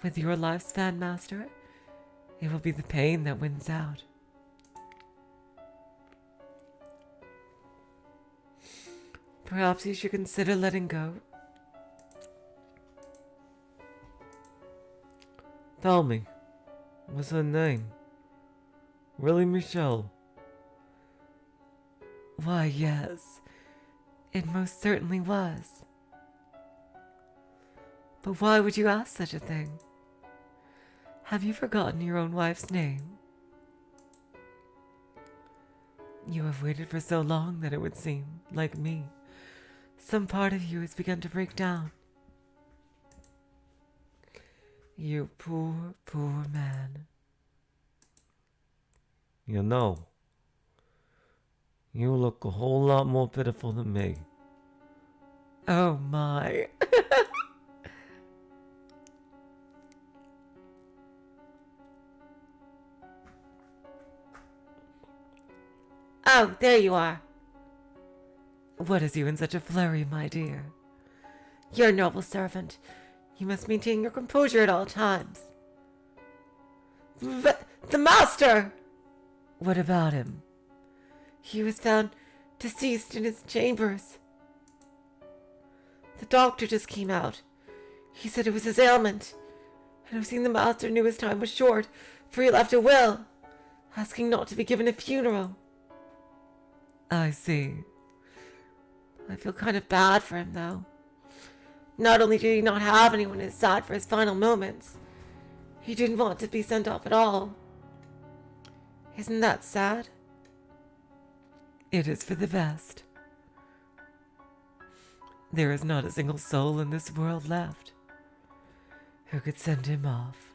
With your lifespan, Master, it will be the pain that wins out. Perhaps you should consider letting go. Tell me, what's her name? Really, Michel? Why, yes, it most certainly was. But why would you ask such a thing? Have you forgotten your own wife's name? You have waited for so long that it would seem, like me, some part of you has begun to break down. You poor, poor man. You know, you look a whole lot more pitiful than me. Oh my. Oh, there you are. What is you in such a flurry, my dear? You're a noble servant. You must maintain your composure at all times. The master! What about him? He was found deceased in his chambers. The doctor just came out. He said it was his ailment. And I've seen the master knew his time was short, for he left a will, asking not to be given a funeral. I see. I feel kind of bad for him, though. Not only did he not have anyone his side for his final moments, he didn't want to be sent off at all. Isn't that sad? It is for the best. There is not a single soul in this world left who could send him off.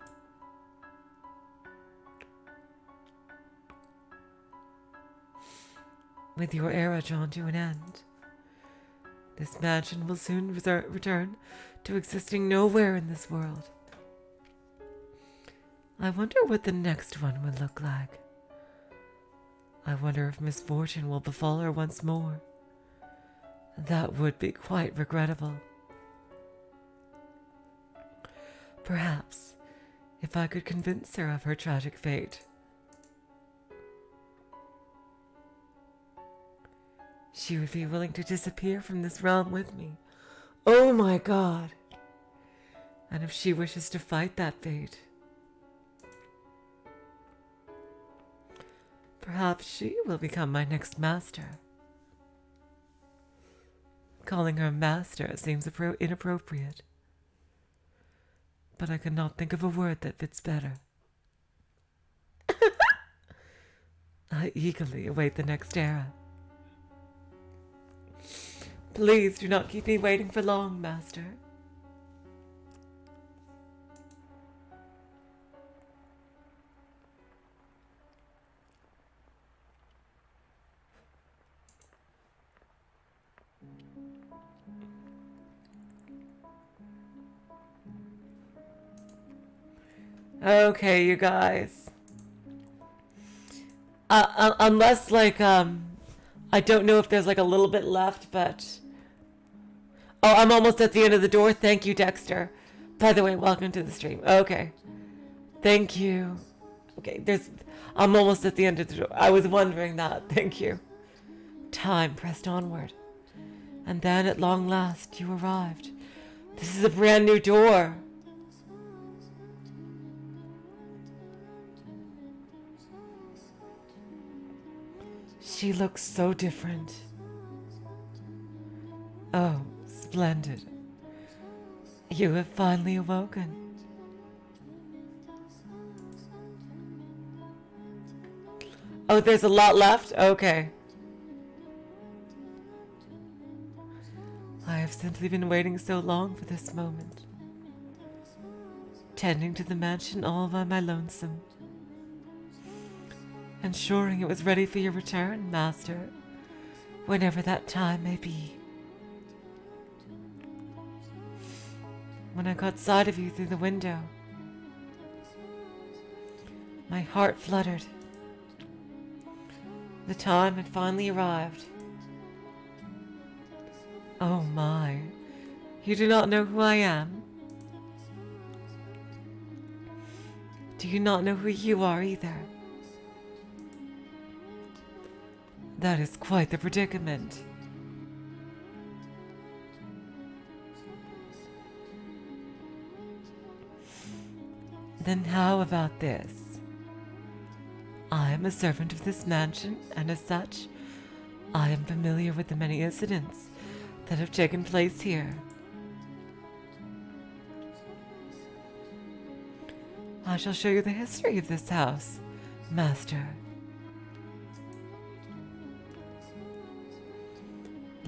With your era drawn to an end, this mansion will soon return to existing nowhere in this world. I wonder what the next one will look like. I wonder if misfortune will befall her once more. That would be quite regrettable. Perhaps, if I could convince her of her tragic fate, she would be willing to disappear from this realm with me. Oh my God! And if she wishes to fight that fate, perhaps she will become my next master. Calling her master seems inappropriate, but I cannot think of a word that fits better. I eagerly await the next era. Please do not keep me waiting for long, master. Okay, you guys. Unless, like, I don't know if there's, like, a little bit left, but... Oh, I'm almost at the end of the door. Thank you, Dexter. By the way, welcome to the stream. Okay. Thank you. Okay, I'm almost at the end of the door. I was wondering that. Thank you. Time pressed onward. And then, at long last, you arrived. This is a brand new door. She looks so different. Oh, splendid. You have finally awoken. Oh, there's a lot left? Okay. I have simply been waiting so long for this moment. Tending to the mansion all by my lonesome. Ensuring it was ready for your return, master, whenever that time may be. When I caught sight of you through the window, my heart fluttered. The time had finally arrived. Oh my, you do not know who I am? Do you not know who you are either? That is quite the predicament. Then how about this? I am a servant of this mansion, and as such, I am familiar with the many incidents that have taken place here. I shall show you the history of this house, master.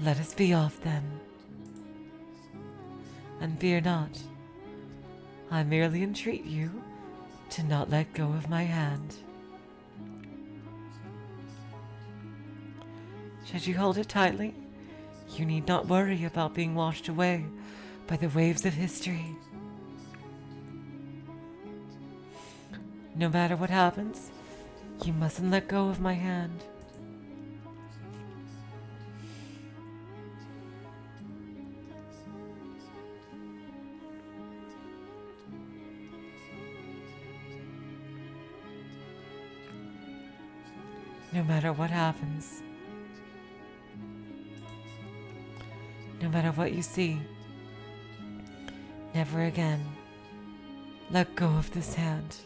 Let us be off then. And fear not, I merely entreat you to not let go of my hand. Should you hold it tightly, you need not worry about being washed away by the waves of history. No matter what happens, you mustn't let go of my hand. No matter what happens, no matter what you see, never again let go of this hand.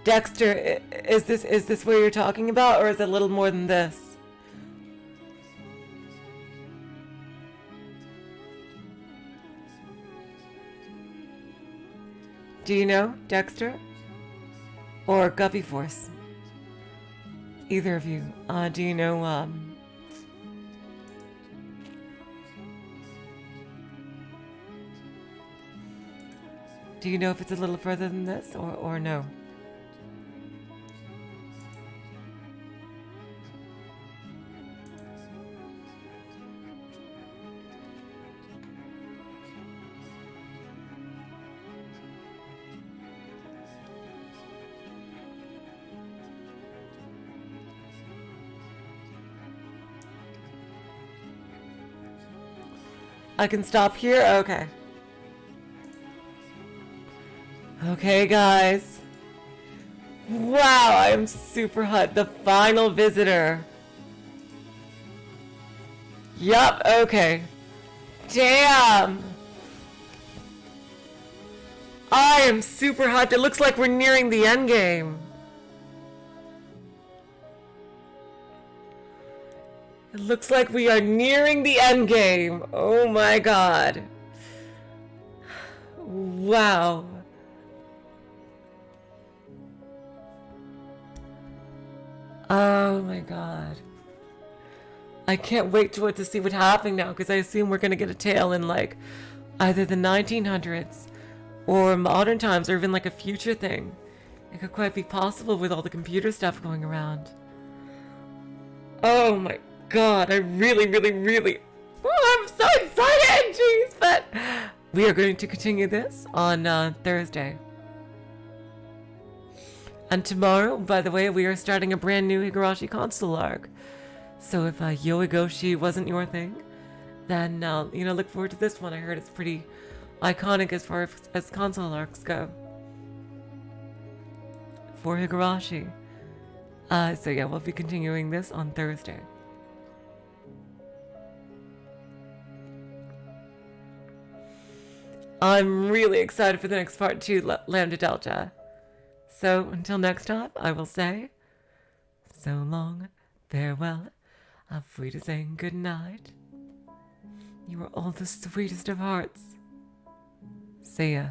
Dexter, is this what you're talking about, or is it a little more than this? Do you know, Dexter? Or Guppy Force? Either of you. Do you know, do you know if it's a little further than this, or no? I can stop here? Okay. Okay, guys. Wow, I am super hot. The final visitor. Yup, okay. Damn. I am super hot. It looks like we're nearing the end game. It looks like we are nearing the end game. Oh my god. Wow. Oh my god. I can't wait to see what's happening now, because I assume we're going to get a tale in like either the 1900s or modern times, or even like a future thing. It could quite be possible with all the computer stuff going around. Oh my god, I really, oh, I'm so excited, jeez, but we are going to continue this on Thursday. And tomorrow, by the way, we are starting a brand new Higurashi console arc. So if Yoigoshi wasn't your thing, then, look forward to this one. I heard it's pretty iconic as far as console arcs go for Higurashi. So yeah, we'll be continuing this on Thursday. I'm really excited for the next part too, Lambda Delta. So until next time, I will say, so long, farewell, auf Wiedersehen, good night. You are all the sweetest of hearts. See ya.